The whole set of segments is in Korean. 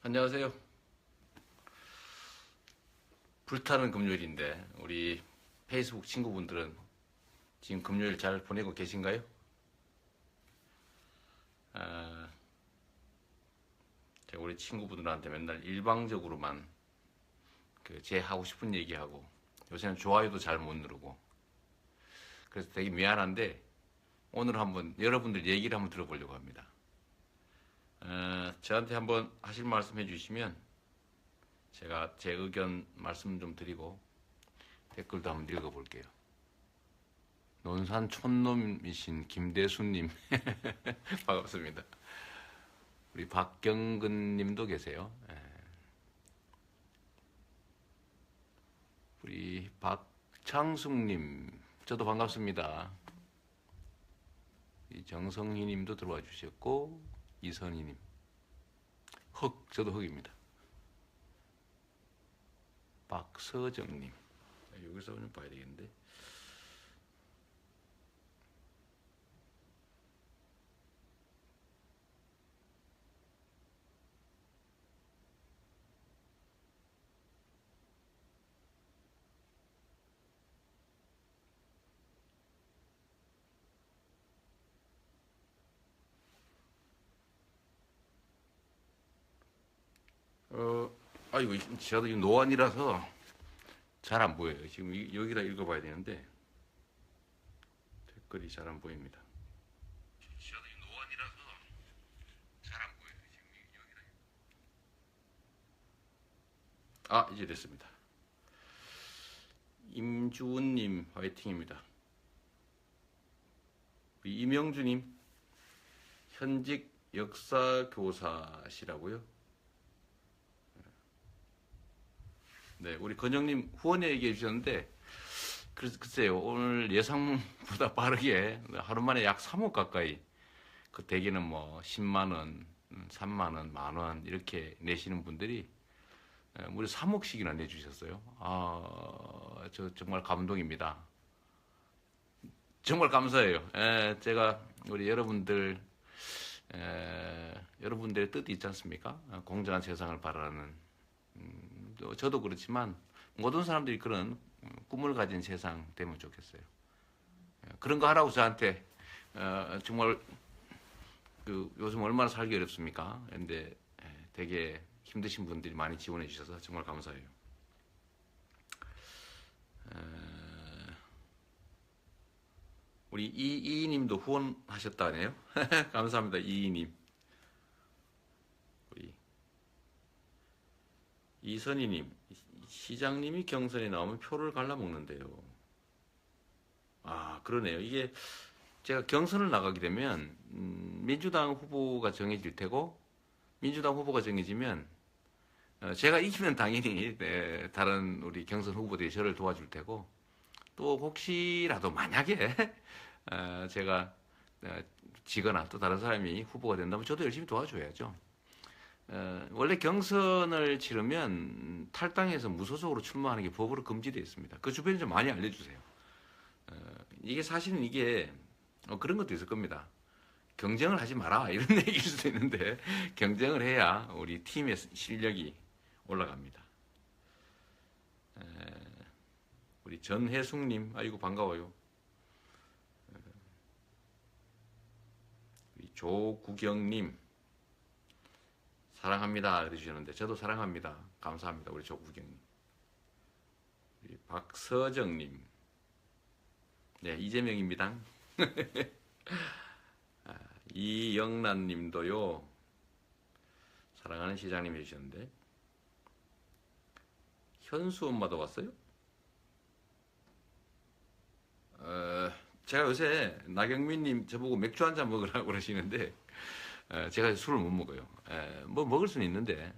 안녕하세요. 불타는 금요일인데 우리 페이스북 친구분들은 지금 금요일 잘 보내고 계신가요? 아, 제가 우리 친구분들한테 맨날 일방적으로만 제 하고 싶은 얘기하고 요새는 좋아요도 잘 못 누르고 그래서 되게 미안한데 오늘 한번 여러분들 얘기를 한번 들어보려고 합니다. 저한테 한번 하실 말씀 해주시면 제가 제 의견 말씀 좀 드리고 댓글도 한번 읽어볼게요. 논산 촌놈이신 김대수님 반갑습니다. 우리 박경근님도 계세요. 우리 박창숙님 저도 반갑습니다. 이 정성희님도 들어와 주셨고 이선희님 저도 흑입니다. 박서정님 여기서 좀 봐야 되겠는데. 이거 저도 지금 노안이라서 잘 안 보여요. 지금 여기다 읽어봐야 되는데 댓글이 잘 안 보입니다. 저도 지금 노안이라서 잘 안 보여요. 지금 여기다. 이제 됐습니다. 임주은님 화이팅입니다. 이명주님 현직 역사교사시라고요? 네, 우리 건영님 후원 얘기해 주셨는데 글쎄요 오늘 예상보다 빠르게 하루 만에 약 3억 가까이 그 대개는 뭐 10만 원, 3만 원, 만 원 이렇게 내시는 분들이 무려 3억씩이나 내주셨어요. 저 정말 감동입니다. 정말 감사해요. 제가 우리 여러분들의 뜻이 있지 않습니까? 공정한 세상을 바라는 저도 그렇지만 모든 사람들이 그런 꿈을 가진 세상 되면 좋겠어요. 그런 거 하라고 저한테 정말 요즘 얼마나 살기 어렵습니까? 근데 되게 힘드신 분들이 많이 지원해 주셔서 정말 감사해요. 우리 이이님도 후원하셨다네요. 감사합니다, 이이님. 우리 이선희님, 시장님이 경선에 나오면 표를 갈라먹는데요. 그러네요. 이게 제가 경선을 나가게 되면 민주당 후보가 정해질 테고 민주당 후보가 정해지면 제가 이기면 당연히 다른 우리 경선 후보들이 저를 도와줄 테고 또 혹시라도 만약에 제가 지거나 또 다른 사람이 후보가 된다면 저도 열심히 도와줘야죠. 원래 경선을 치르면 탈당해서 무소속으로 출마하는 게 법으로 금지되어 있습니다. 그 주변에 좀 많이 알려주세요. 이게 사실은 이게 그런 것도 있을 겁니다. 경쟁을 하지 마라 이런 얘기일 수도 있는데 경쟁을 해야 우리 팀의 실력이 올라갑니다. 우리 전혜숙님 아이고 반가워요. 우리 조구경님 사랑합니다 그러시는데 저도 사랑합니다. 감사합니다. 우리 조구경님. 우리 박서정님 네 이재명입니다. 이영란님도요 사랑하는 시장님 해주셨는데 현수 엄마도 왔어요? 제가 요새 나경민님 저보고 맥주 한잔 먹으라고 그러시는데 제가 술을 못 먹어요. 뭐 먹을 수는 있는데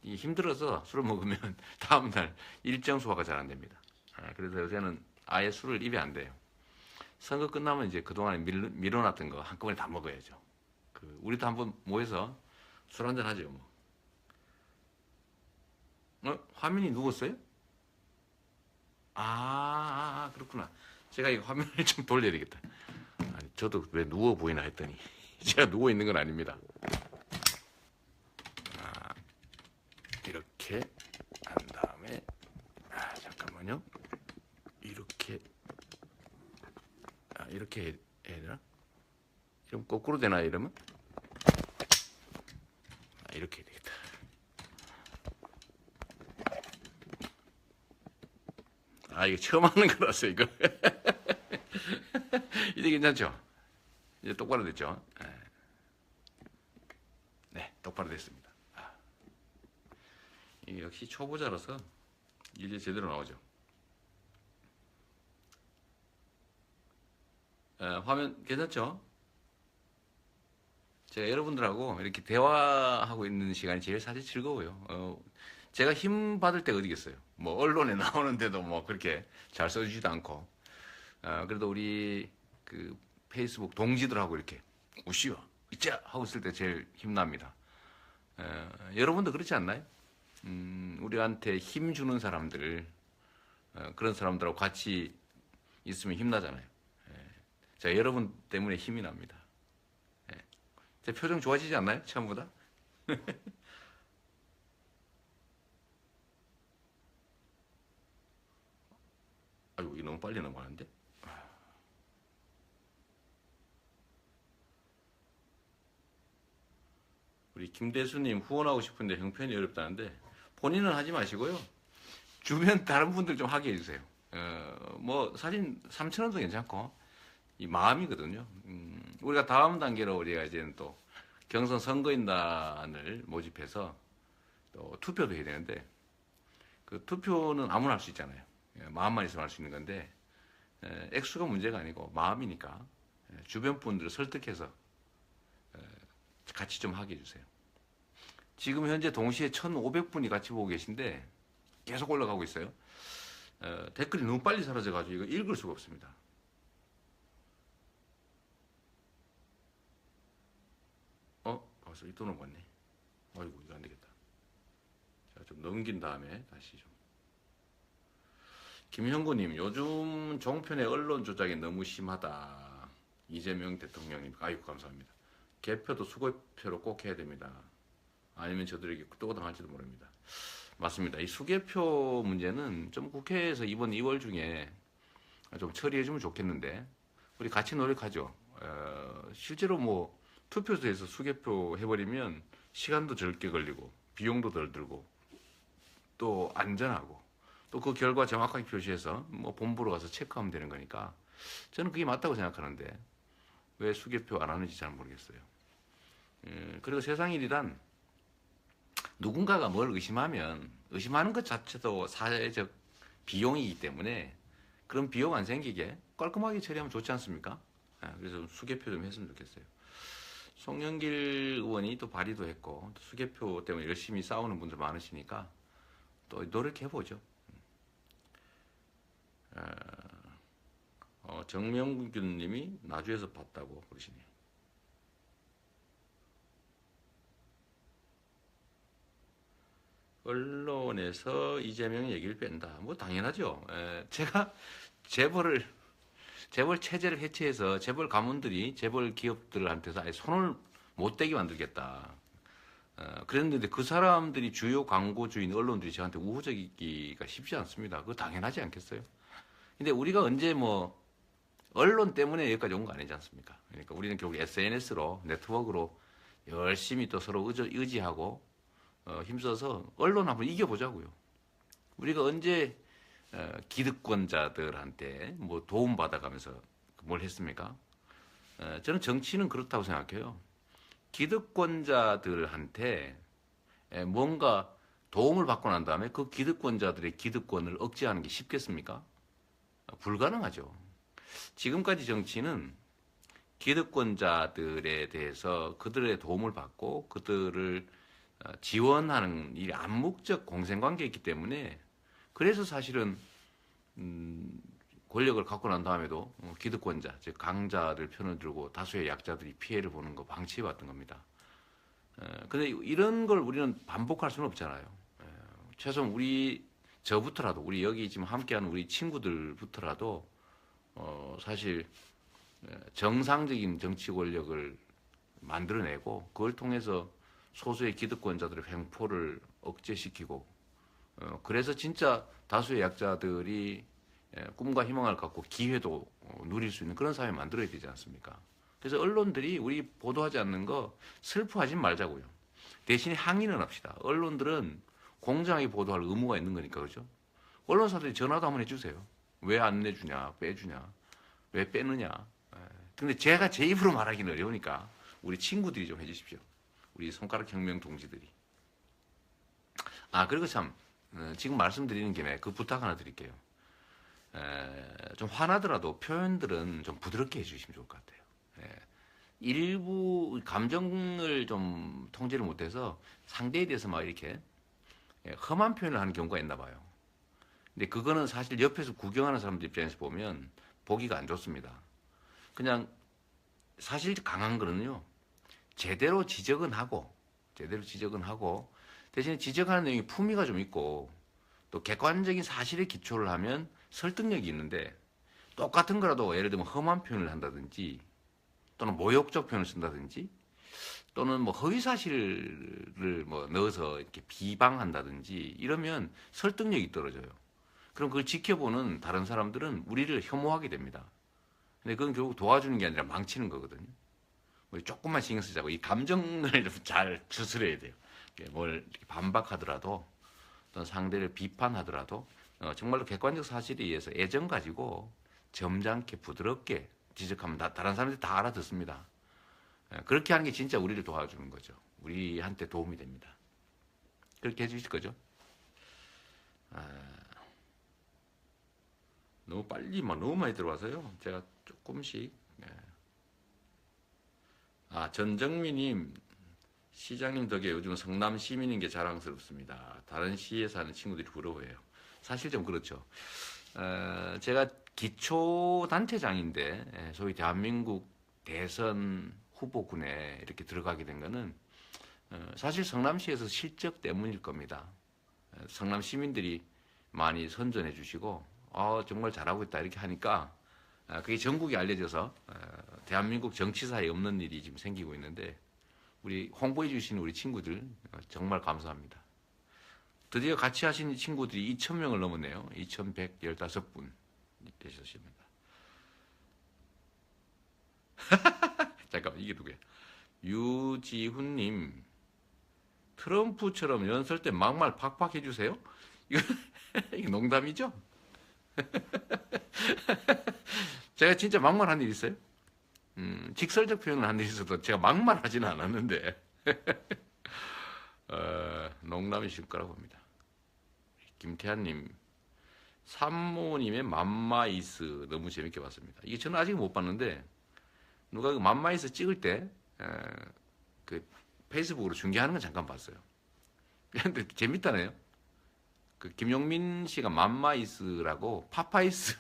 힘들어서 술을 먹으면 다음날 일정 소화가 잘 안 됩니다. 그래서 요새는 아예 술을 입에 안 대요. 선거 끝나면 이제 그동안에 밀어놨던 거 한꺼번에 다 먹어야죠. 우리도 한번 모여서 술 한잔 하죠. 화면이 누웠어요? 그렇구나. 제가 이 화면을 좀 돌려야 되겠다. 저도 왜 누워 보이나 했더니 제가 누워 있는 건 아닙니다. 이렇게 해야 되나? 이러면 거꾸로 되나 이러면? 이렇게 해야 되겠다. 이거 처음 하는 거라서 이거. 이제 괜찮죠? 이제 똑바로 됐죠? 네, 똑바로 됐습니다. 이게 역시 초보자라서 이제 제대로 나오죠. 화면 괜찮죠? 제가 여러분들하고 이렇게 대화하고 있는 시간이 제일 사실 즐거워요. 제가 힘 받을 때가 어디겠어요? 뭐 언론에 나오는데도 뭐 그렇게 잘 써주지도 않고, 그래도 우리 그 페이스북 동지들하고 이렇게 우시와 이자 하고 있을 때 제일 힘납니다. 여러분도 그렇지 않나요? 우리한테 힘 주는 사람들, 그런 사람들하고 같이 있으면 힘나잖아요. 자, 여러분 때문에 힘이 납니다. 제 표정 좋아지지 않나요? 처음보다? 아이고, 이거 너무 빨리 넘어가는데? 우리 김대수님 후원하고 싶은데 형편이 어렵다는데 본인은 하지 마시고요. 주변 다른 분들 좀 하게 해주세요. 뭐 사진 3,000원도 괜찮고 이 마음이거든요. 우리가 다음 단계로 우리가 이제는 또 경선 선거인단을 모집해서 또 투표도 해야 되는데 그 투표는 아무나 할 수 있잖아요. 마음만 있으면 할 수 있는 건데 액수가 문제가 아니고 마음이니까 주변 분들을 설득해서 같이 좀 하게 해주세요. 지금 현재 동시에 1,500분이 같이 보고 계신데 계속 올라가고 있어요. 댓글이 너무 빨리 사라져가지고 이거 읽을 수가 없습니다. 벌써 이 돈을 받네. 아이고, 이거 안 되겠다. 자, 좀 넘긴 다음에 다시 좀. 김형구님, 요즘 종편의 언론 조작이 너무 심하다. 이재명 대통령님, 아이고, 감사합니다. 개표도 수개표로 꼭 해야 됩니다. 아니면 저들에게 또 당할지도 모릅니다. 맞습니다. 이 수개표 문제는 좀 국회에서 이번 2월 중에 좀 처리해주면 좋겠는데, 우리 같이 노력하죠. 실제로 뭐, 투표소에서 수개표 해버리면 시간도 적게 걸리고, 비용도 덜 들고, 또 안전하고, 또 그 결과 정확하게 표시해서 뭐 본부로 가서 체크하면 되는 거니까, 저는 그게 맞다고 생각하는데, 왜 수개표 안 하는지 잘 모르겠어요. 그리고 세상 일이란 누군가가 뭘 의심하면 의심하는 것 자체도 사회적 비용이기 때문에 그런 비용 안 생기게 깔끔하게 처리하면 좋지 않습니까? 그래서 수개표 좀 했으면 좋겠어요. 송영길 의원이 또 발의도 했고 또 수개표 때문에 열심히 싸우는 분들 많으시니까 또 노력해보죠. 정명균 님이 나주에서 봤다고 그러시네요. 언론에서 이재명 얘기를 뺀다. 뭐 당연하죠. 제가 재벌 체제를 해체해서 재벌 가문들이 재벌 기업들한테서 아예 손을 못 대게 만들겠다. 그랬는데 그 사람들이 주요 광고주인 언론들이 저한테 우호적이기가 쉽지 않습니다. 그거 당연하지 않겠어요? 근데 우리가 언제 뭐 언론 때문에 여기까지 온 거 아니지 않습니까? 그러니까 우리는 결국 SNS로 네트워크로 열심히 또 서로 의지하고 힘써서 언론 한번 이겨보자고요. 우리가 언제 기득권자들한테 뭐 도움 받아가면서 뭘 했습니까? 저는 정치는 그렇다고 생각해요. 기득권자들한테 뭔가 도움을 받고 난 다음에 그 기득권자들의 기득권을 억제하는 게 쉽겠습니까? 불가능하죠. 지금까지 정치는 기득권자들에 대해서 그들의 도움을 받고 그들을 지원하는 이 암묵적 공생관계이기 때문에 그래서 사실은 권력을 갖고 난 다음에도 기득권자, 즉 강자들 편을 들고 다수의 약자들이 피해를 보는 거 방치해왔던 겁니다. 근데 이런 걸 우리는 반복할 수는 없잖아요. 최소한 저부터라도 우리 여기 지금 함께하는 우리 친구들부터라도 사실 정상적인 정치 권력을 만들어내고 그걸 통해서 소수의 기득권자들의 횡포를 억제시키고 그래서 진짜 다수의 약자들이 꿈과 희망을 갖고 기회도 누릴 수 있는 그런 사회 만들어야 되지 않습니까? 그래서 언론들이 우리 보도하지 않는 거 슬퍼하지 말자고요. 대신에 항의는 합시다. 언론들은 공정하게 보도할 의무가 있는 거니까, 그죠? 언론사들이 전화도 한번 해주세요. 왜 안 내주냐, 빼주냐, 왜 빼느냐. 근데 제가 제 입으로 말하기는 어려우니까 우리 친구들이 좀 해주십시오. 우리 손가락 혁명 동지들이. 그리고 참 지금 말씀드리는 김에 그 부탁 하나 드릴게요. 좀 화나더라도 표현들은 좀 부드럽게 해주시면 좋을 것 같아요. 일부 감정을 좀 통제를 못해서 상대에 대해서 막 이렇게 험한 표현을 하는 경우가 있나 봐요. 근데 그거는 사실 옆에서 구경하는 사람들 입장에서 보면 보기가 안 좋습니다. 그냥 사실 강한 거는요, 제대로 지적은 하고 대신에 지적하는 내용이 품위가 좀 있고 또 객관적인 사실에 기초를 하면 설득력이 있는데, 똑같은 거라도 예를 들면 험한 표현을 한다든지 또는 모욕적 표현을 쓴다든지 또는 뭐 허위 사실을 뭐 넣어서 이렇게 비방한다든지 이러면 설득력이 떨어져요. 그럼 그걸 지켜보는 다른 사람들은 우리를 혐오하게 됩니다. 근데 그건 결국 도와주는 게 아니라 망치는 거거든요. 뭐 조금만 신경 쓰자고 이 감정을 좀 잘 추스려야 돼요. 뭘 이렇게 반박하더라도 어떤 상대를 비판하더라도 정말로 객관적 사실에 의해서 애정 가지고 점잖게 부드럽게 지적하면 다른 사람들이 다 알아듣습니다. 그렇게 하는 게 진짜 우리를 도와주는 거죠. 우리한테 도움이 됩니다. 그렇게 해주실 거죠? 너무 빨리 너무 많이 들어와서요. 제가 조금씩. 전정민님, 시장님 덕에 요즘 성남 시민인 게 자랑스럽습니다. 다른 시에 사는 친구들이 부러워해요. 사실 좀 그렇죠. 제가 기초단체장인데 소위 대한민국 대선 후보군에 이렇게 들어가게 된 거는 사실 성남시에서 실적 때문일 겁니다. 성남 시민들이 많이 선전해 주시고 정말 잘하고 있다 이렇게 하니까 그게 전국에 알려져서 대한민국 정치사에 없는 일이 지금 생기고 있는데, 우리 홍보해 주시는 우리 친구들 정말 감사합니다. 드디어 같이 하신 친구들이 2,000명을 넘었네요. 2,115분 되셨습니다. 잠깐만, 이게 누구야? 유지훈님, 트럼프처럼 연설 때 막말 팍팍 해주세요? 이거 농담이죠? 제가 진짜 막말한 일 있어요? 직설적 표현을 한 일 있어도 제가 막말하지는 않았는데 농담이실 거라고 봅니다. 김태환님, 산모님의 맘마이스 너무 재밌게 봤습니다. 이게 저는 아직 못 봤는데 누가 그 맘마이스 찍을 때 그 페이스북으로 중계하는 건 잠깐 봤어요. 근데 재밌다네요. 그 김용민 씨가 맘마이스라고 파파이스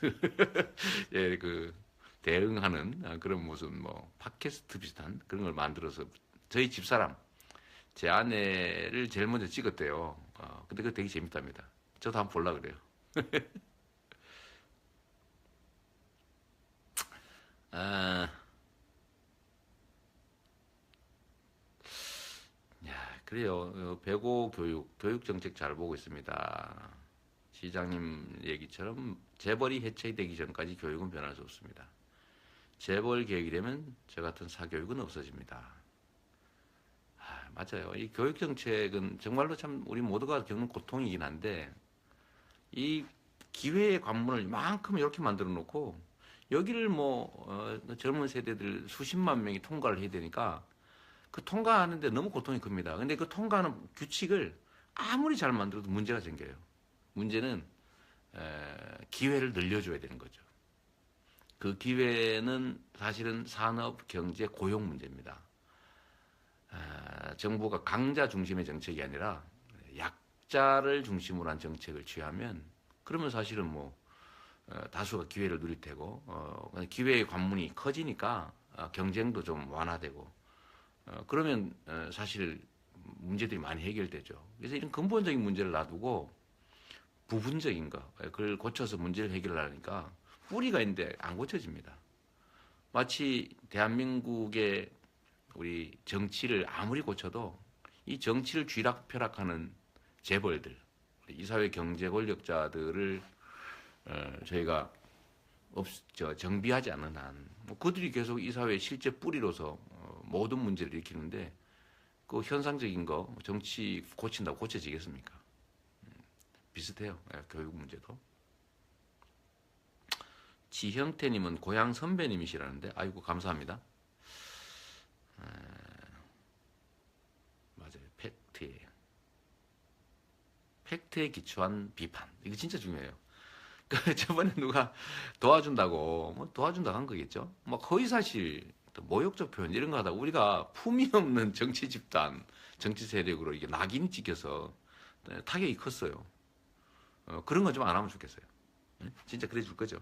예, 그 대응하는 그런 무슨 뭐 팟캐스트 비슷한 그런 걸 만들어서 저희 집사람 제 아내를 제일 먼저 찍었대요. 근데 그거 되게 재밌답니다. 저도 한번 보려고 그래요. 그래요. 배고 교육 정책 잘 보고 있습니다. 시장님 얘기처럼 재벌이 해체되기 전까지 교육은 변할 수 없습니다. 재벌 개혁이 되면 저 같은 사교육은 없어집니다. 맞아요. 이 교육 정책은 정말로 참 우리 모두가 겪는 고통이긴 한데, 이 기회의 관문을 이만큼 이렇게 만들어 놓고 여기를 젊은 세대들 수십만 명이 통과를 해야 되니까 그 통과하는데 너무 고통이 큽니다. 근데 그 통과하는 규칙을 아무리 잘 만들어도 문제가 생겨요. 문제는 기회를 늘려줘야 되는 거죠. 그 기회는 사실은 산업, 경제, 고용 문제입니다. 정부가 강자 중심의 정책이 아니라 약자를 중심으로 한 정책을 취하면, 그러면 사실은 다수가 기회를 누릴 테고 기회의 관문이 커지니까 경쟁도 좀 완화되고 그러면 사실 문제들이 많이 해결되죠. 그래서 이런 근본적인 문제를 놔두고 부분적인 거, 그걸 고쳐서 문제를 해결하니까 뿌리가 있는데 안 고쳐집니다. 마치 대한민국의 우리 정치를 아무리 고쳐도 이 정치를 쥐락펴락하는 재벌들, 이 사회 경제 권력자들을 저희가 정비하지 않는 한, 뭐 그들이 계속 이 사회의 실제 뿌리로서 모든 문제를 일으키는데 그 현상적인 거 정치 고친다고 고쳐지겠습니까? 비슷해요. 교육 문제도. 지형태님은 고향 선배님이시라는데, 아이고 감사합니다. 맞아요. 팩트에 기초한 비판. 이거 진짜 중요해요. 그 저번에 누가 도와준다고 뭐 도와준다고 한 거겠죠. 막 허위사실, 또 모욕적 표현 이런 거 하다 우리가 품위 없는 정치 집단, 정치 세력으로 이게 낙인이 찍혀서 타격이 컸어요. 그런 거 좀 안 하면 좋겠어요. 진짜 그래 줄 거죠.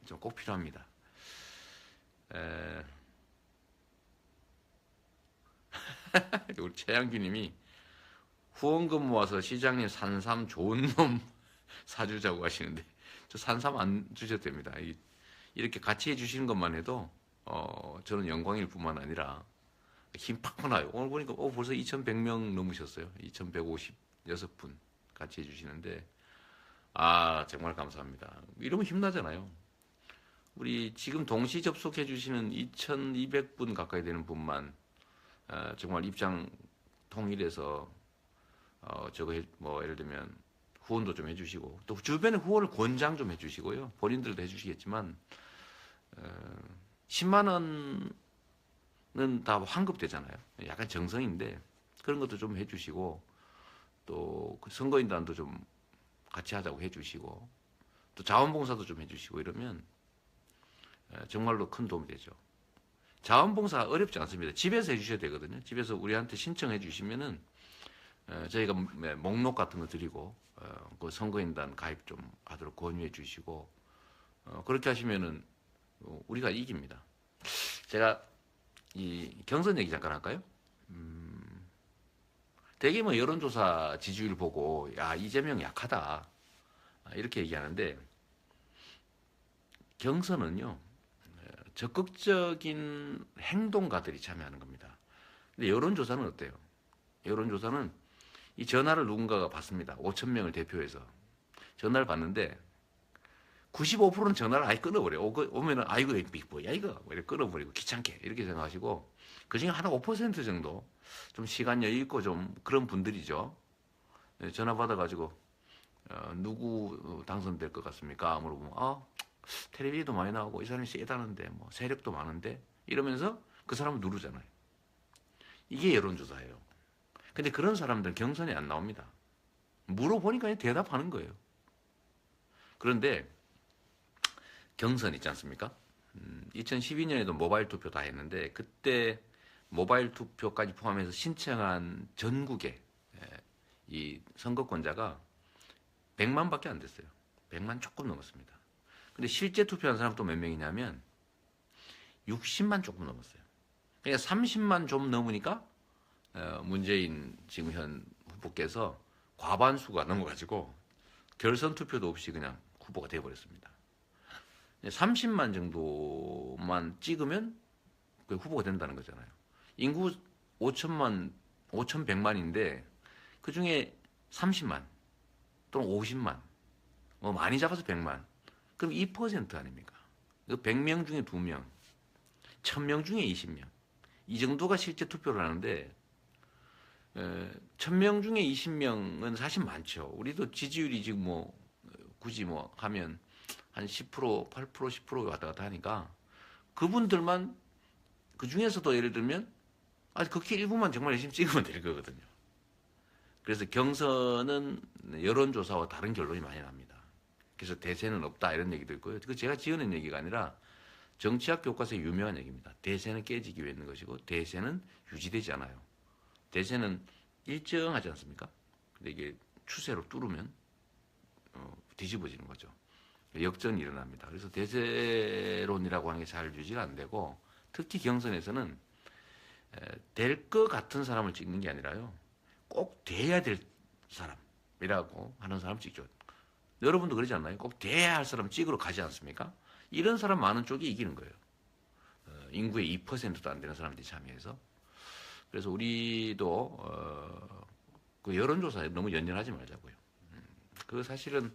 좀 꼭 필요합니다. 우리 최양규님이 후원금 모아서 시장님 산삼 좋은 놈 사주자고 하시는데 저 산삼 안 주셔도 됩니다. 이렇게 같이 해주시는 것만 해도 저는 영광일 뿐만 아니라 힘 팍팍 나요. 오늘 보니까 벌써 2,100명 넘으셨어요. 2,156분 같이 해주시는데 정말 감사합니다. 이러면 힘나잖아요. 우리 지금 동시 접속해 주시는 2,200분 가까이 되는 분만 정말 입장 통일해서 뭐 예를 들면 후원도 좀 해주시고 또 주변에 후원을 권장 좀 해주시고요. 본인들도 해주시겠지만 10만 원은 다 환급되잖아요. 약간 정성인데 그런 것도 좀 해주시고 또 그 선거인단도 좀 같이 하자고 해주시고 또 자원봉사도 좀 해주시고 이러면 정말로 큰 도움이 되죠. 자원봉사 어렵지 않습니다. 집에서 해주셔야 되거든요. 집에서 우리한테 신청해 주시면은 저희가 목록 같은 거 드리고 그 선거인단 가입 좀 하도록 권유해 주시고 그렇게 하시면은 우리가 이깁니다. 제가 이 경선 얘기 잠깐 할까요? 되게 뭐 여론조사 지지율 보고 이재명 약하다 이렇게 얘기하는데 경선은요 적극적인 행동가들이 참여하는 겁니다. 근데 여론조사는 어때요? 여론조사는 이 전화를 누군가가 받습니다. 5천 명을 대표해서 전화를 받는데 95%는 전화를 아예 끊어버려요. 오면은 아이고 뭐야 이거 이렇게 끊어버리고 귀찮게 이렇게 생각하시고 그중에 한 5% 정도 좀 시간 여유 있고 좀 그런 분들이죠. 전화 받아가지고 누구 당선될 것 같습니까? 물어보면 텔레비도 많이 나오고 이 사람이 세다는데 뭐 세력도 많은데 이러면서 그 사람을 누르잖아요. 이게 여론조사예요. 근데 그런 사람들은 경선에 안 나옵니다. 물어보니까 그냥 대답하는 거예요. 그런데 경선 있지 않습니까? 2012년에도 모바일 투표 다 했는데 그때 모바일 투표까지 포함해서 신청한 전국의 이 선거권자가 100만 밖에 안 됐어요. 100만 조금 넘었습니다. 근데 실제 투표한 사람 또 몇 명이냐면 60만 조금 넘었어요. 그러니까 30만 좀 넘으니까 문재인 지금 현 후보께서 과반수가 넘어가지고 결선 투표도 없이 그냥 후보가 되어버렸습니다. 30만 정도만 찍으면 그 후보가 된다는 거잖아요. 인구 5,100만인데 그 중에 30만 또는 50만 뭐 많이 잡아서 100만 그럼 2% 아닙니까? 100명 중에 2명 1000명 중에 20명 이 정도가 실제 투표를 하는데 1000명 중에 20명은 사실 많죠. 우리도 지지율이 지금 뭐 굳이 뭐 하면 한 10%, 8%, 10% 왔다 갔다 하니까 그분들만 그 중에서도 예를 들면 그렇게 일부만 정말 열심히 찍으면 될 거거든요. 그래서 경선은 여론조사와 다른 결론이 많이 납니다. 그래서 대세는 없다 이런 얘기도 있고요. 그 제가 지어낸 얘기가 아니라 정치학 교과서에 유명한 얘기입니다. 대세는 깨지기 위해 있는 것이고 대세는 유지되지 않아요. 대세는 일정하지 않습니까? 근데 이게 추세로 뚫으면 뒤집어지는 거죠. 역전이 일어납니다. 그래서 대세론이라고 하는 게 잘 유지가 안 되고 특히 경선에서는 될 것 같은 사람을 찍는 게 아니라요. 꼭 돼야 될 사람이라고 하는 사람 찍죠. 여러분도 그러지 않나요? 꼭 돼야 할 사람 찍으러 가지 않습니까? 이런 사람 많은 쪽이 이기는 거예요. 인구의 2%도 안 되는 사람들이 참여해서. 그래서 우리도 그 여론조사에 너무 연연하지 말자고요. 그 사실은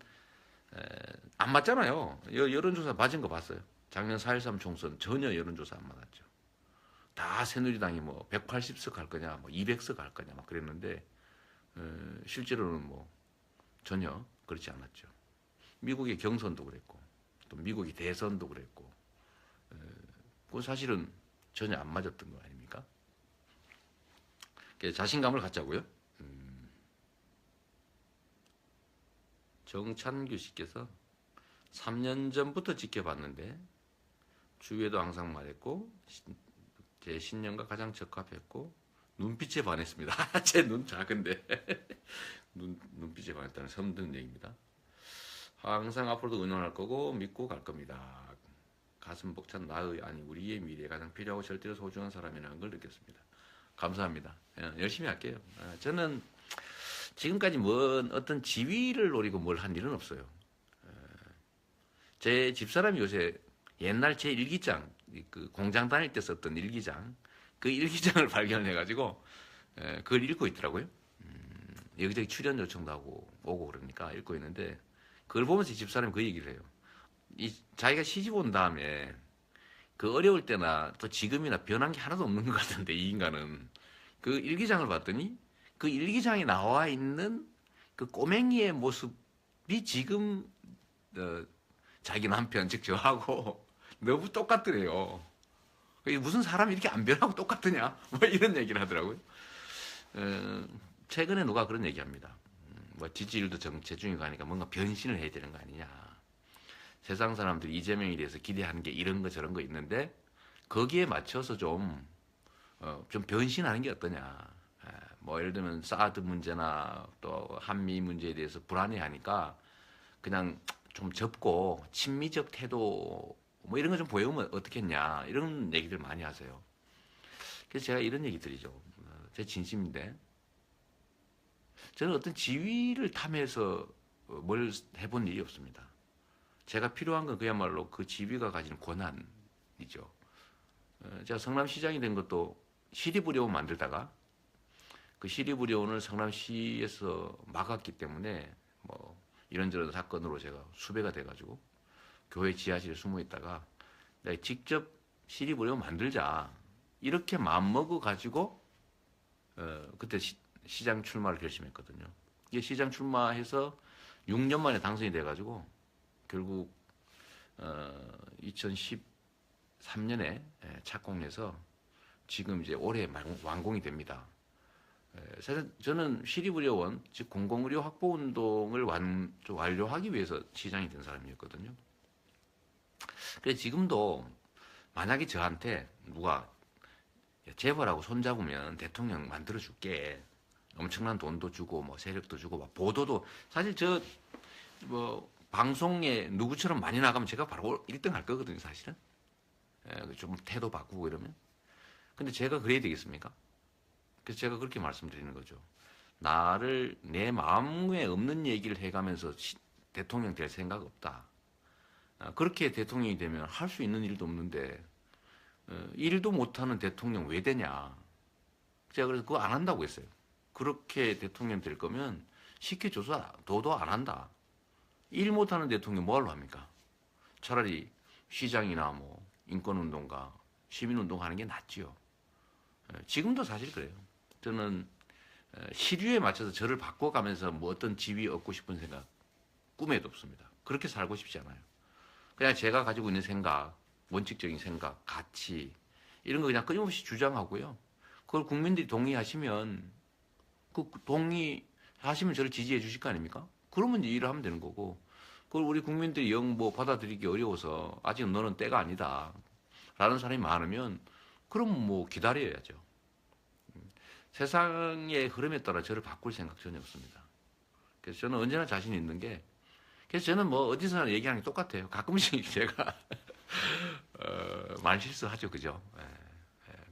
안 맞잖아요. 여론조사 맞은 거 봤어요. 작년 4.13 총선 전혀 여론조사 안 맞았죠. 다 새누리당이 뭐 180석 할 거냐, 뭐 200석 할 거냐 막 그랬는데 실제로는 뭐 전혀 그렇지 않았죠. 미국의 경선도 그랬고 또 미국의 대선도 그랬고 그건 사실은 전혀 안 맞았던 거 아닙니까? 자신감을 갖자고요. 정찬규 씨께서 3년 전부터 지켜봤는데 주위에도 항상 말했고 제 신념과 가장 적합했고 눈빛에 반했습니다. 제 눈 작은데 눈빛에 반했다는 처음 듣는 얘기입니다. 항상 앞으로도 응원할 거고 믿고 갈 겁니다. 가슴 벅찬 나의 아니 우리의 미래에 가장 필요하고 절대로 소중한 사람이라는 걸 느꼈습니다. 감사합니다. 열심히 할게요. 저는 지금까지 뭔 어떤 지위를 노리고 뭘 한 일은 없어요. 제 집사람이 요새 옛날 제 일기장, 그 공장 다닐 때 썼던 일기장, 그 일기장을 발견해가지고 그걸 읽고 있더라고요. 여기저기 출연 요청도 하고 오고 그러니까 읽고 있는데 그걸 보면서 집사람이 그 얘기를 해요. 자기가 시집 온 다음에 그 어려울 때나 또 지금이나 변한 게 하나도 없는 것 같은데 이 인간은 그 일기장을 봤더니 그 일기장에 나와 있는 그 꼬맹이의 모습이 지금 자기 남편 즉 저하고 너무 똑같더래요. 무슨 사람이 이렇게 안 변하고 똑같으냐? 뭐 이런 얘기를 하더라고요. 최근에 누가 그런 얘기합니다. 뭐 지지율도 정체중에 가니까 뭔가 변신을 해야 되는 거 아니냐. 세상 사람들이 이재명에 대해서 기대하는 게 이런 거 저런 거 있는데 거기에 맞춰서 좀 변신하는 게 어떠냐. 뭐 예를 들면 사드 문제나 또 한미 문제에 대해서 불안해하니까 그냥 좀 접고 친미적 태도 뭐 이런 거 좀 보여오면 어떻겠냐 이런 얘기들 많이 하세요. 그래서 제가 이런 얘기 드리죠. 제 진심인데 저는 어떤 지위를 탐해서 뭘 해본 일이 없습니다. 제가 필요한 건 그야말로 그 지위가 가진 권한이죠. 제가 성남시장이 된 것도 시립의료원 만들다가 그 시립의료원을 성남시에서 막았기 때문에 뭐 이런저런 사건으로 제가 수배가 돼가지고 교회 지하실에 숨어 있다가 내가 직접 시립의료원 만들자 이렇게 마음먹어 가지고 그때 시장 출마를 결심했거든요. 이게 시장 출마해서 6년 만에 당선이 돼가지고 결국 2013년에 착공해서 지금 이제 올해 완공이 됩니다. 사실 저는 시립의료원, 즉 공공의료 확보 운동을 완료하기 위해서 시장이 된 사람이었거든요. 그래서 지금도 만약에 저한테 누가 재벌하고 손잡으면 대통령 만들어줄게. 엄청난 돈도 주고 뭐 세력도 주고 막 보도도 사실 저 뭐 방송에 누구처럼 많이 나가면 제가 바로 1등 할 거거든요, 사실은. 좀 태도 바꾸고 이러면. 근데 제가 그래야 되겠습니까? 그래서 제가 그렇게 말씀드리는 거죠. 나를 내 마음에 없는 얘기를 해가면서 대통령 될 생각 없다. 그렇게 대통령이 되면 할 수 있는 일도 없는데 일도 못하는 대통령 왜 되냐. 제가 그래서 그거 안 한다고 했어요. 그렇게 대통령 될 거면 시켜줘서 도도 안 한다. 일 못하는 대통령 뭐하러 합니까? 차라리 시장이나 뭐 인권운동가 시민운동 하는 게 낫지요. 지금도 사실 그래요. 저는 시류에 맞춰서 저를 바꿔가면서 뭐 어떤 지위 얻고 싶은 생각 꿈에도 없습니다. 그렇게 살고 싶지 않아요. 그냥 제가 가지고 있는 생각, 원칙적인 생각, 가치 이런 거 그냥 끊임없이 주장하고요. 그걸 국민들이 동의하시면 동의하시면 저를 지지해 주실 거 아닙니까? 그러면 이제 일을 하면 되는 거고 그걸 우리 국민들이 영 뭐 받아들이기 어려워서 아직 너는 때가 아니다 라는 사람이 많으면 그럼 뭐 기다려야죠. 세상의 흐름에 따라 저를 바꿀 생각 전혀 없습니다. 그래서 저는 언제나 자신 있는 게 그래서 저는 뭐 어디서나 얘기하는 게 똑같아요. 가끔씩 제가 말 실수하죠, 그죠?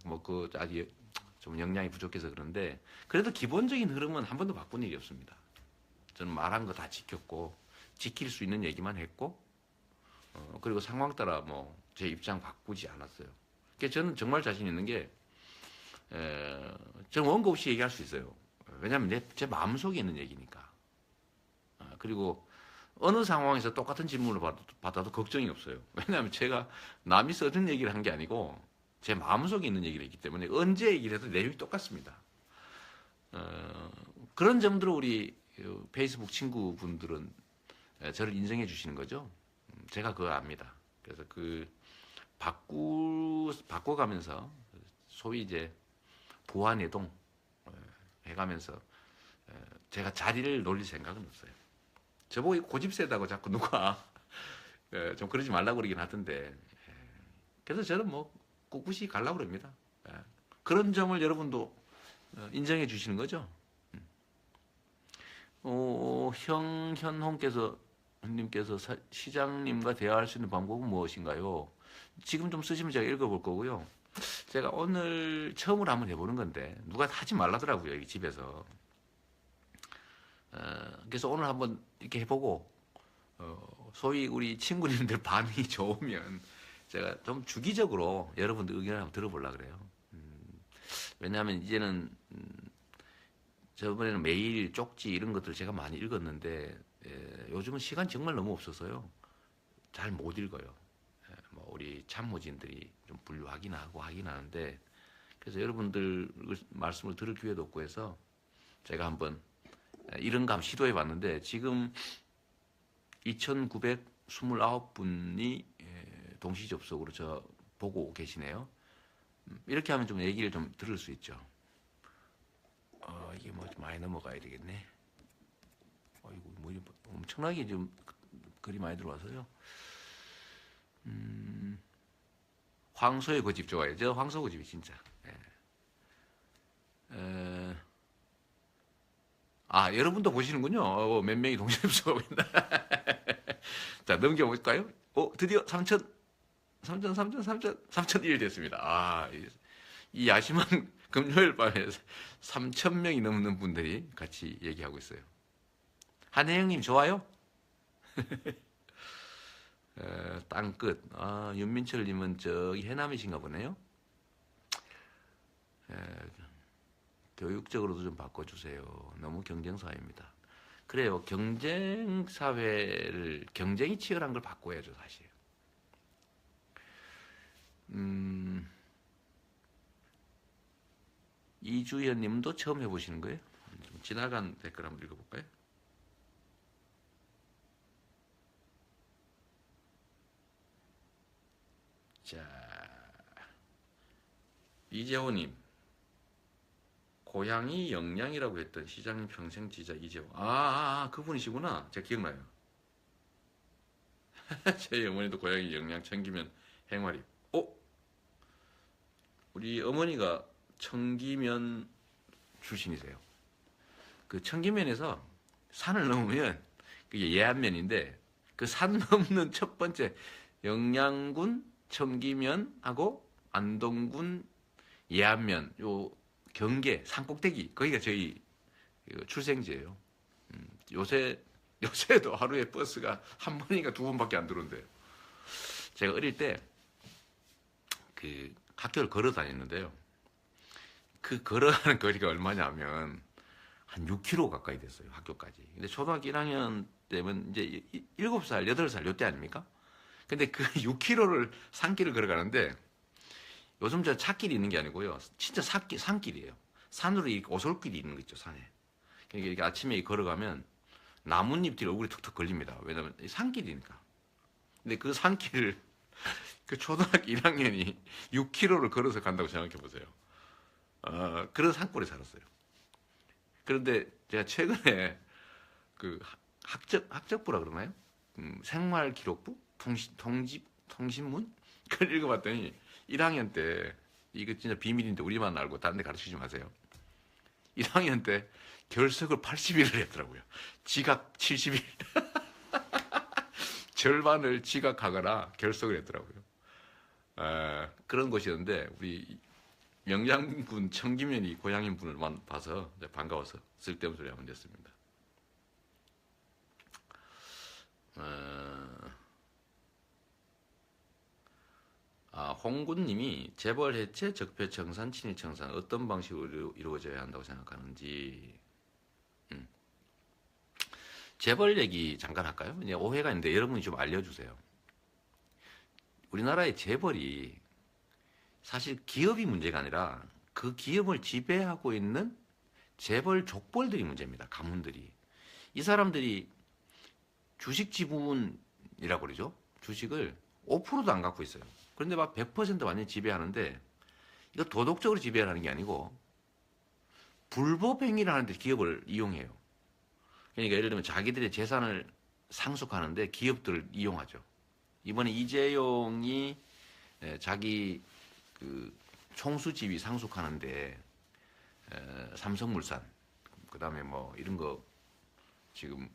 뭐그 아직 좀 역량이 부족해서 그런데 그래도 기본적인 흐름은 한 번도 바꾼 일이 없습니다. 저는 말한 거 다 지켰고 지킬 수 있는 얘기만 했고 그리고 상황 따라 뭐 제 입장 바꾸지 않았어요. 그래서 저는 정말 자신 있는 게 저는 원고 없이 얘기할 수 있어요. 왜냐하면 제 마음속에 있는 얘기니까. 그리고 어느 상황에서 똑같은 질문을 받아도 걱정이 없어요. 왜냐하면 제가 남이 써준 얘기를 한 게 아니고 제 마음속에 있는 얘기를 했기 때문에 언제 얘기를 해도 내용이 똑같습니다. 그런 점들을 우리 페이스북 친구분들은 저를 인정해 주시는 거죠. 제가 그거 압니다. 그래서 그 바꿔가면서 소위 이제 부안해동 해가면서 제가 자리를 놀릴 생각은 없어요. 저보고 고집 세다고 자꾸 누가 좀 그러지 말라고 그러긴 하던데 그래서 저는 뭐 꿋꿋이 가려고 그럽니다. 그런 점을 여러분도 인정해 주시는 거죠. 현홍께서 님께서 시장님과 대화할 수 있는 방법은 무엇인가요? 지금 좀 쓰시면 제가 읽어볼 거고요. 제가 오늘 처음으로 한번 해보는 건데 누가 하지 말라더라고요, 이 집에서. 그래서 오늘 한번 이렇게 해보고 소위 우리 친구님들 반응이 좋으면 제가 좀 주기적으로 여러분들 의견을 한번 들어보려고 그래요. 왜냐하면 이제는 저번에는 메일, 쪽지 이런 것들 제가 많이 읽었는데 요즘은 시간 정말 너무 없어서요. 잘 못 읽어요. 뭐 우리 참모진들이 좀 분류하긴 하고 하긴 하는데 그래서 여러분들 말씀을 들을 기회도 없고 해서 제가 한번 이런 거 한번 시도해 봤는데 지금 2,929분이 동시 접속으로 저 보고 계시네요. 이렇게 하면 좀 얘기를 좀 들을 수 있죠. 이게 뭐 좀 많이 넘어가야 되겠네. 이거 뭐 엄청나게 좀 글이 많이 들어와서요. 황소의 고집 좋아해요. 저 황소 고집이 진짜. 여러분도 보시는군요. 몇 명이 동시에 접속하고 있나. 자, 넘겨볼까요? 드디어 3,001 됐습니다. 이 야심한 금요일 밤에 3,000명이 넘는 분들이 같이 얘기하고 있어요. 한혜영님 좋아요? 땅끝. 윤민철님은 저기 해남이신가 보네요. 교육적으로도 좀 바꿔주세요. 너무 경쟁사회입니다. 그래요. 경쟁사회를 경쟁이 치열한 걸 바꿔야죠, 사실. 이주연님도 처음 해보시는 거예요? 좀 지나간 댓글 한번 읽어볼까요? 자, 이재호님, 고향이 영양이라고 했던 시장님 평생 지자 이재호. 그분이시구나. 제가 기억나요. 제 어머니도 고향이 영양 청기면 행화리. 우리 어머니가 청기면 출신이세요. 그 청기면에서 산을 넘으면 그게 예안면인데 그 산 넘는 첫 번째 영양군 청기면하고 안동군 예안면 요 경계 산꼭대기 거기가 저희 출생지예요. 요새도 하루에 버스가 한 번인가 두 번밖에 안 들어온대요. 제가 어릴 때 그 학교를 걸어 다녔는데요. 그 걸어가는 거리가 얼마냐면 한 6km 가까이 됐어요, 학교까지. 근데 초등학교 1학년 때면 이제 7살, 8살 요때 아닙니까? 근데 그 6km를 산길을 걸어가는데 요즘 저 차길이 있는 게 아니고요. 진짜 산길이에요. 산으로 이렇게 오솔길이 있는 거 있죠, 산에. 그러니까 이렇게 아침에 걸어가면 나뭇잎들이 얼굴에 툭툭 걸립니다. 왜냐면 산길이니까. 근데 그 산길을 그 초등학교 1학년이 6km를 걸어서 간다고 생각해 보세요. 그런 산골에 살았어요. 그런데 제가 최근에 그 학적부라 그러나요? 생활기록부? 통신문? 그걸 읽어봤더니 1학년 때 이거 진짜 비밀인데 우리만 알고 다른 데 가르치지 마세요. 1학년 때 결석을 80일을 했더라고요. 지각 70일. 절반을 지각하거나 결석을 했더라고요. 그런 곳이었는데 우리 영양군 청기면이 고향인 분을 봐서 반가워서 쓸데없는 소리 한번 냈습니다. 홍군님이 재벌 해체, 적폐 청산, 친일 청산 어떤 방식으로 이루어져야 한다고 생각하는지. 재벌 얘기 잠깐 할까요? 이제 오해가 있는데 여러분이 좀 알려주세요. 우리나라의 재벌이 사실 기업이 문제가 아니라 그 기업을 지배하고 있는 재벌 족벌들이 문제입니다. 가문들이. 이 사람들이 주식 지분이라고 그러죠. 주식을 5%도 안 갖고 있어요. 그런데 막 100% 완전히 지배하는데 이거 도덕적으로 지배하는 게 아니고 불법 행위를 하는데 기업을 이용해요. 그러니까 예를 들면 자기들의 재산을 상속하는데 기업들을 이용하죠. 이번에 이재용이 자기 그 총수지위 상속하는데 삼성물산 그다음에 뭐 이런 거 지금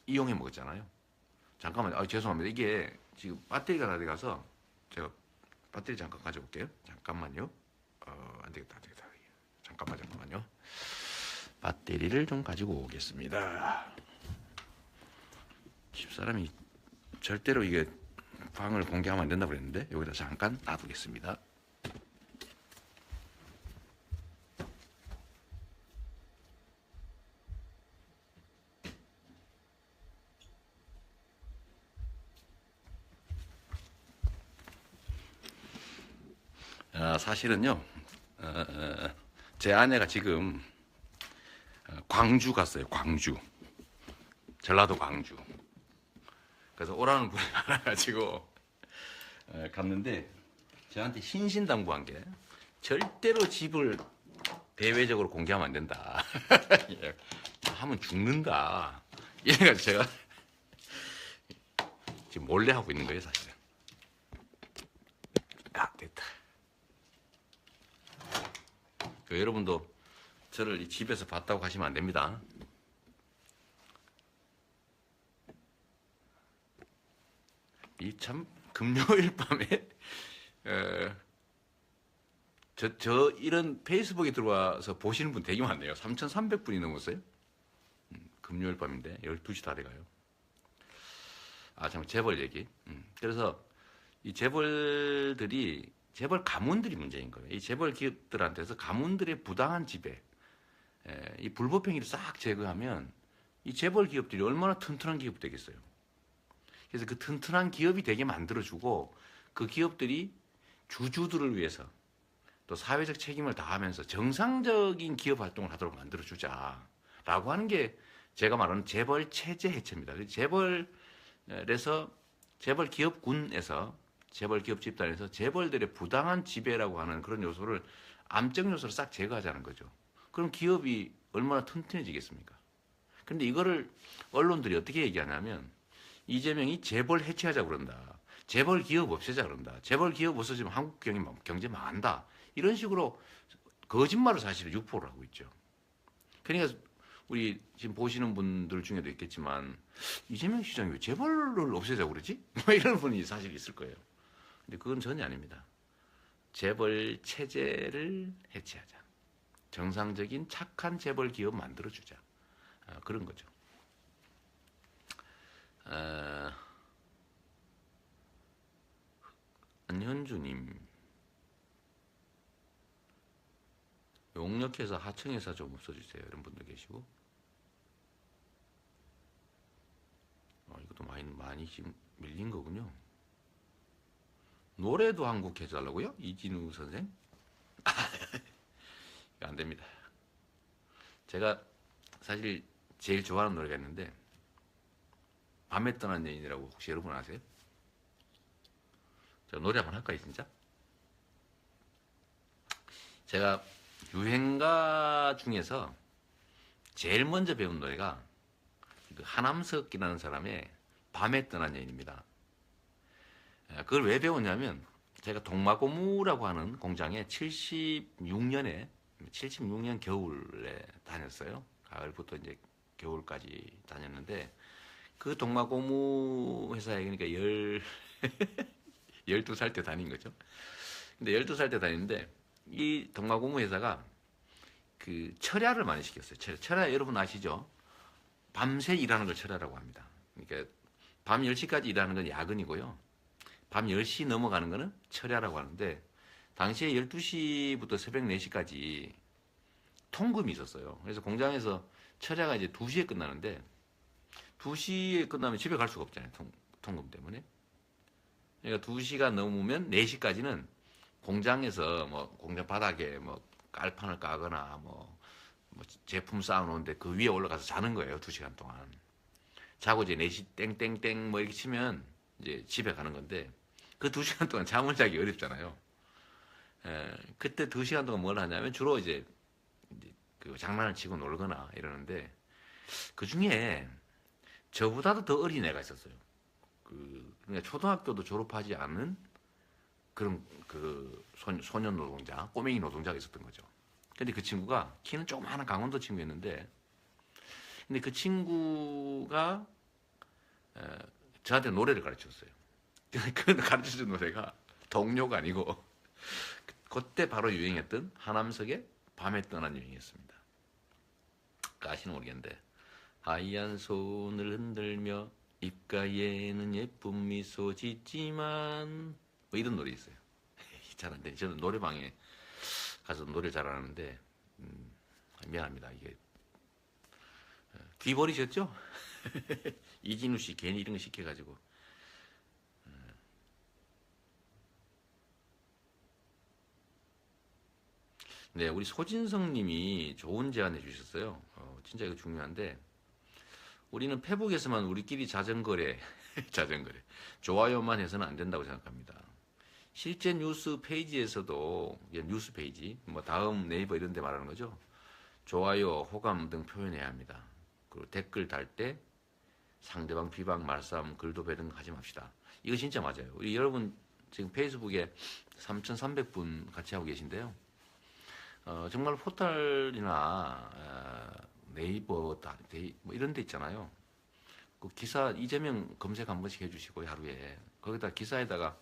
이용해 먹었잖아요. 잠깐만요. 죄송합니다. 이게 지금 배터리가 다 돼가서 제가 배터리 잠깐 가져올게요. 잠깐만요. 안 되겠다, 안 되겠다. 잠깐만요. 배터리를 좀 가지고 오겠습니다. 집사람이 절대로 이게 방을 공개하면 안 된다고 그랬는데 여기다 잠깐 놔두겠습니다. 사실은요, 제 아내가 지금 광주 갔어요. 광주, 전라도 광주. 그래서 오라는 분이 많아가지고 갔는데 저한테 신신당부한 게 절대로 집을 대외적으로 공개하면 안 된다. 하면 죽는다. 이래가지고 제가 지금 몰래 하고 있는 거예요, 사실은. 됐다. 여러분도 저를 집에서 봤다고 하시면 안 됩니다. 이 참 금요일 밤에 저 이런 페이스북에 들어와서 보시는 분 되게 많네요. 3,300분이 넘었어요. 금요일 밤인데 12시 다 돼가요. 참 재벌 얘기. 그래서 이 재벌들이 재벌 가문들이 문제인 거예요. 이 재벌 기업들한테서 가문들의 부당한 지배, 이 불법 행위를 싹 제거하면 이 재벌 기업들이 얼마나 튼튼한 기업 되겠어요. 그래서 그 튼튼한 기업이 되게 만들어주고 그 기업들이 주주들을 위해서 또 사회적 책임을 다하면서 정상적인 기업 활동을 하도록 만들어주자라고 하는 게 제가 말하는 재벌 체제 해체입니다. 재벌에서 재벌 기업군에서 재벌 기업 집단에서 재벌들의 부당한 지배라고 하는 그런 요소를 암적 요소를 싹 제거하자는 거죠. 그럼 기업이 얼마나 튼튼해지겠습니까? 그런데 이거를 언론들이 어떻게 얘기하냐면 이재명이 재벌 해체하자 그런다. 재벌 기업 없애자 그런다. 재벌 기업 없어지면 한국 경제 망한다. 이런 식으로 거짓말을 사실 유포를 하고 있죠. 그러니까 우리 지금 보시는 분들 중에도 있겠지만 이재명 시장이 왜 재벌을 없애자고 그러지? 뭐 이런 분이 사실 있을 거예요. 근데 그건 전혀 아닙니다. 재벌 체제를 해체하자. 정상적인 착한 재벌 기업 만들어주자. 그런 거죠. 안현주님, 용역회사, 하청회사 좀 없어주세요. 이런 분들 계시고. 이것도 많이 지금 밀린 거군요. 노래도 한곡 해달라고요? 이진우 선생? 이거 안 됩니다. 제가 사실 제일 좋아하는 노래가 있는데 밤에 떠난 여인이라고 혹시 여러분 아세요? 제가 노래 한번 할까요, 진짜? 제가 유행가 중에서 제일 먼저 배운 노래가 그 하남석이라는 사람의 밤에 떠난 여인입니다. 그걸 왜 배웠냐면 제가 동마고무라고 하는 공장에 76년 겨울에 다녔어요. 가을부터 이제 겨울까지 다녔는데 그 동마고무 회사에 그러니까 12살 때 다닌 거죠. 근데 12살 때 다니는데 이 동마고무 회사가 그 철야를 많이 시켰어요. 철야 여러분 아시죠? 밤새 일하는 걸 철야라고 합니다. 그러니까 밤 10시까지 일하는 건 야근이고요. 밤 10시 넘어가는 거는 철야라고 하는데 당시에 12시부터 새벽 4시까지 통금이 있었어요. 그래서 공장에서 철야가 이제 2시에 끝나는데 2시에 끝나면 집에 갈 수가 없잖아요. 통금 때문에. 그러니까 2시가 넘으면 4시까지는 공장에서 뭐 공장 바닥에 뭐 깔판을 까거나 뭐 제품 쌓아놓은데 그 위에 올라가서 자는 거예요. 2시간 동안. 자고 이제 4시 땡땡땡 뭐 이렇게 치면 이제 집에 가는 건데 그 2시간 동안 잠을 자기 어렵잖아요. 그때 2시간 동안 뭘 하냐면 주로 이제 그 장난을 치고 놀거나 이러는데 그 중에 저보다도 더 어린 애가 있었어요. 그러니까 초등학교도 졸업하지 않은 그런 그 소년 노동자, 꼬맹이 노동자가 있었던 거죠. 근데 그 친구가 키는 조그마한 강원도 친구였는데, 근데 그 친구가 저한테 노래를 가르쳤어요. 그 가르쳐준 노래가 동요가 아니고 그때 바로 유행했던 하남석의 밤에 떠난 유행이었습니다. 아시는 모르겠는데 하얀 손을 흔들며 입가에는 예쁜 미소 짓지만 뭐 이런 노래 있어요. 잘 안 돼. 저는 노래방에 가서 노래 잘하는데 미안합니다. 이게 귀 버리셨죠? 이진우 씨 괜히 이런 거 시켜가지고. 네, 우리 소진성 님이 좋은 제안해 주셨어요. 진짜 이거 중요한데 우리는 페북에서만 우리끼리 자전거래, 자전거래, 좋아요만 해서는 안 된다고 생각합니다. 실제 뉴스 페이지에서도, 뉴스 페이지, 뭐 다음 네이버 이런 데 말하는 거죠. 좋아요, 호감 등 표현해야 합니다. 그리고 댓글 달 때 상대방 비방, 말싸움, 글도 배등 하지 맙시다. 이거 진짜 맞아요. 우리 여러분 지금 페이스북에 3,300분 같이 하고 계신데요. 정말 포털이나 네이버, 뭐 이런 데 있잖아요. 그 기사 이재명 검색 한 번씩 해주시고 하루에 거기다 기사에다가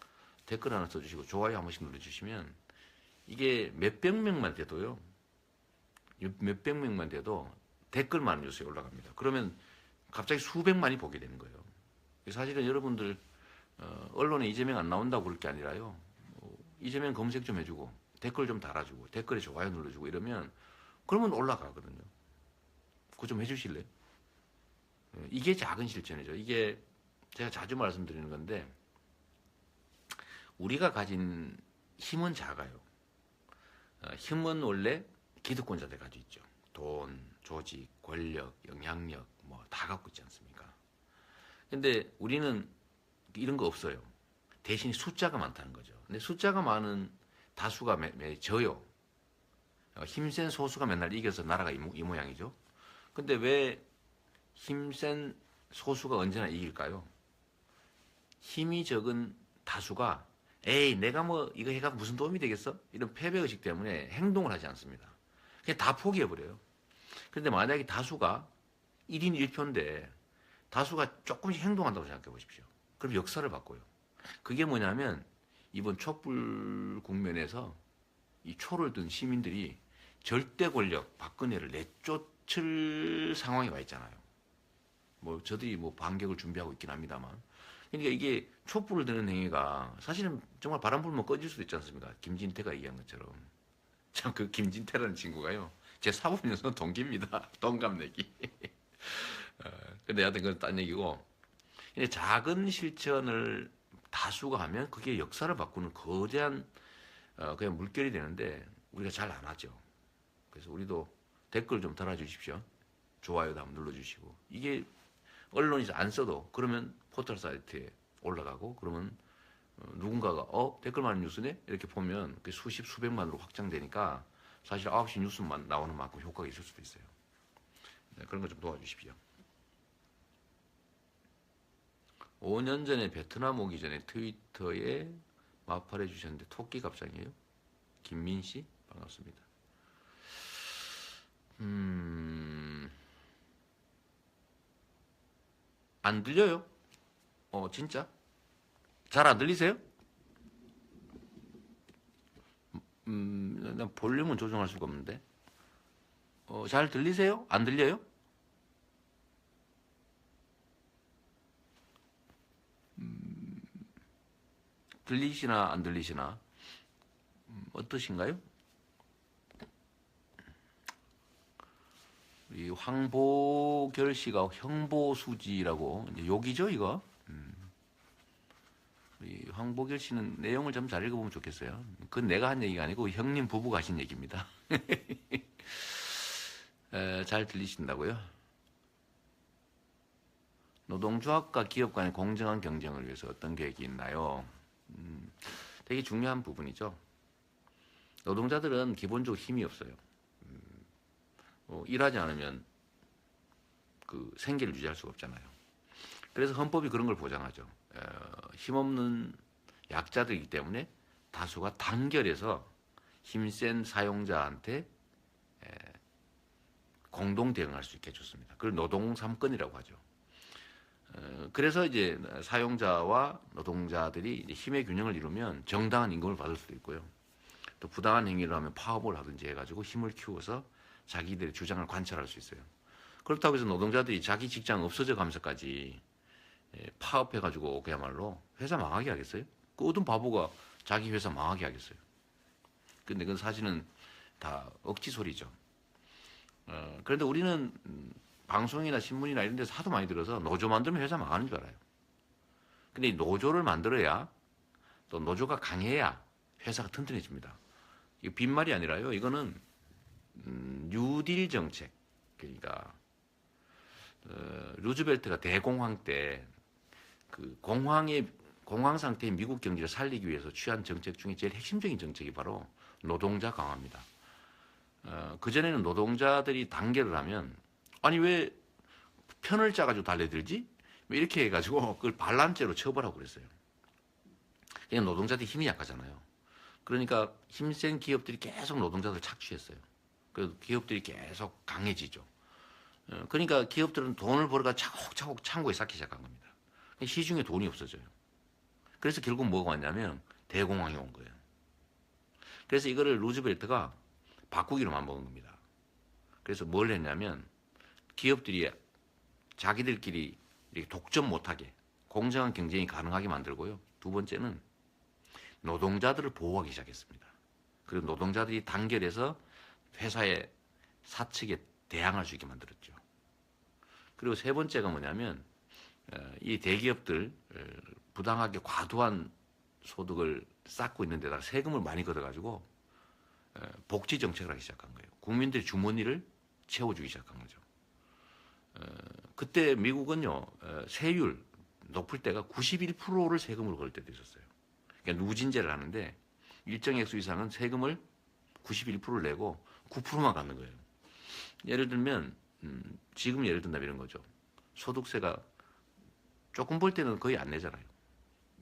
댓글 하나 써주시고 좋아요 한 번씩 눌러주시면 이게 몇백 명만 돼도요. 몇백 명만 돼도 댓글만 뉴스에 올라갑니다. 그러면 갑자기 수백만이 보게 되는 거예요. 사실은 여러분들 언론에 이재명 안 나온다고 그럴 게 아니라요. 이재명 검색 좀 해주고 댓글 좀 달아주고 댓글에 좋아요 눌러주고 이러면 그러면 올라가거든요. 그거 좀 해주실래요? 이게 작은 실천이죠. 이게 제가 자주 말씀드리는 건데 우리가 가진 힘은 작아요. 힘은 원래 기득권자들 가지고 있죠. 돈, 조직, 권력, 영향력 뭐 다 갖고 있지 않습니까? 근데 우리는 이런 거 없어요. 대신 숫자가 많다는 거죠. 근데 숫자가 많은 다수가 져요. 힘센 소수가 맨날 이겨서 나라가 이 모양이죠. 근데 왜 힘센 소수가 언제나 이길까요? 힘이 적은 다수가 에이 내가 뭐 이거 해가 무슨 도움이 되겠어? 이런 패배의식 때문에 행동을 하지 않습니다. 그냥 다 포기해버려요. 그런데 만약에 다수가 1인 1표인데 다수가 조금씩 행동한다고 생각해 보십시오. 그럼 역사를 바꿔요. 그게 뭐냐면 이번 촛불 국면에서 이 초를 든 시민들이 절대 권력 박근혜를 내쫓을 상황에 와 있잖아요. 뭐 저들이 뭐 반격을 준비하고 있긴 합니다만. 그러니까 이게 촛불을 드는 행위가 사실은 정말 바람 불면 꺼질 수도 있지 않습니까? 김진태가 얘기한 것처럼. 참 그 김진태라는 친구가요. 제 사법연수원 동기입니다. 동갑내기. 근데 여하튼 그건 딴 얘기고. 근데 작은 실천을 다수가 하면 그게 역사를 바꾸는 거대한 그냥 물결이 되는데 우리가 잘 안 하죠. 그래서 우리도 댓글 좀 달아주십시오. 좋아요도 한번 눌러주시고. 이게 언론에서 안 써도 그러면 포털 사이트에 올라가고 그러면 누군가가 댓글만 뉴스네? 이렇게 보면 수십 수백만으로 확장되니까 사실 9시 뉴스만 나오는 만큼 효과가 있을 수도 있어요. 네, 그런 거 좀 도와주십시오. 5년 전에 베트남 오기 전에 트위터에 마팔해 주셨는데 토끼 갑상이에요? 김민 씨? 반갑습니다. 안 들려요? 진짜? 잘 안 들리세요? 난 볼륨은 조정할 수가 없는데. 잘 들리세요? 안 들려요? 들리시나 안 들리시나? 어떠신가요? 이 황보결 씨가 형보수지라고 이제 욕이죠 이거. 이 황보결 씨는 내용을 좀 잘 읽어보면 좋겠어요. 그건 내가 한 얘기가 아니고 형님 부부가 하신 얘기입니다. 잘 들리신다고요? 노동조합과 기업 간의 공정한 경쟁을 위해서 어떤 계획이 있나요? 되게 중요한 부분이죠. 노동자들은 기본적으로 힘이 없어요. 일하지 않으면 그 생계를 유지할 수가 없잖아요. 그래서 헌법이 그런 걸 보장하죠. 힘없는 약자들이기 때문에 다수가 단결해서 힘센 사용자한테 공동 대응할 수 있게 해줬습니다. 그걸 노동 3권이라고 하죠. 그래서 이제 사용자와 노동자들이 이제 힘의 균형을 이루면 정당한 임금을 받을 수도 있고요. 또 부당한 행위를 하면 파업을 하든지 해가지고 힘을 키워서 자기들의 주장을 관철할 수 있어요. 그렇다고 해서 노동자들이 자기 직장 없어져 가면서까지 파업해가지고 그야말로 회사 망하게 하겠어요? 그 어떤 바보가 자기 회사 망하게 하겠어요? 근데 그건 사실은 다 억지 소리죠. 그런데 우리는 방송이나 신문이나 이런 데서 하도 많이 들어서 노조 만들면 회사 망하는 줄 알아요. 근데 이 노조를 만들어야 또 노조가 강해야 회사가 튼튼해집니다. 이거 빈말이 아니라요. 이거는 뉴딜 정책. 그러니까 루즈벨트가 대공황 때 그 공황 상태의 미국 경제를 살리기 위해서 취한 정책 중에 제일 핵심적인 정책이 바로 노동자 강화입니다. 그전에는 노동자들이 단결을 하면 아니 왜 편을 짜가지고 달래들지? 이렇게 해가지고 그걸 반란죄로 처벌하고 그랬어요. 그냥 노동자들이 힘이 약하잖아요. 그러니까 힘센 기업들이 계속 노동자들을 착취했어요. 그래서 기업들이 계속 강해지죠. 그러니까 기업들은 돈을 벌어가 차곡차곡 창고에 쌓기 시작한 겁니다. 시중에 돈이 없어져요. 그래서 결국 뭐가 왔냐면 대공황이 온 거예요. 그래서 이거를 루즈벨트가 바꾸기로 맘먹은 겁니다. 그래서 뭘 했냐면 기업들이 자기들끼리 이렇게 독점 못하게 공정한 경쟁이 가능하게 만들고요. 두 번째는 노동자들을 보호하기 시작했습니다. 그리고 노동자들이 단결해서 회사의 사측에 대항할 수 있게 만들었죠. 그리고 세 번째가 뭐냐면 이 대기업들 부당하게 과도한 소득을 쌓고 있는 데다가 세금을 많이 걷어가지고 복지 정책을 하기 시작한 거예요. 국민들의 주머니를 채워주기 시작한 거죠. 그때 미국은요 세율 높을 때가 91%를 세금으로 걸 때도 있었어요. 그러니까 누진제를 하는데 일정 액수 이상은 세금을 91%를 내고 9%만 갖는 거예요. 예를 들면 지금 예를 든다면 이런 거죠. 소득세가 조금 벌 때는 거의 안 내잖아요.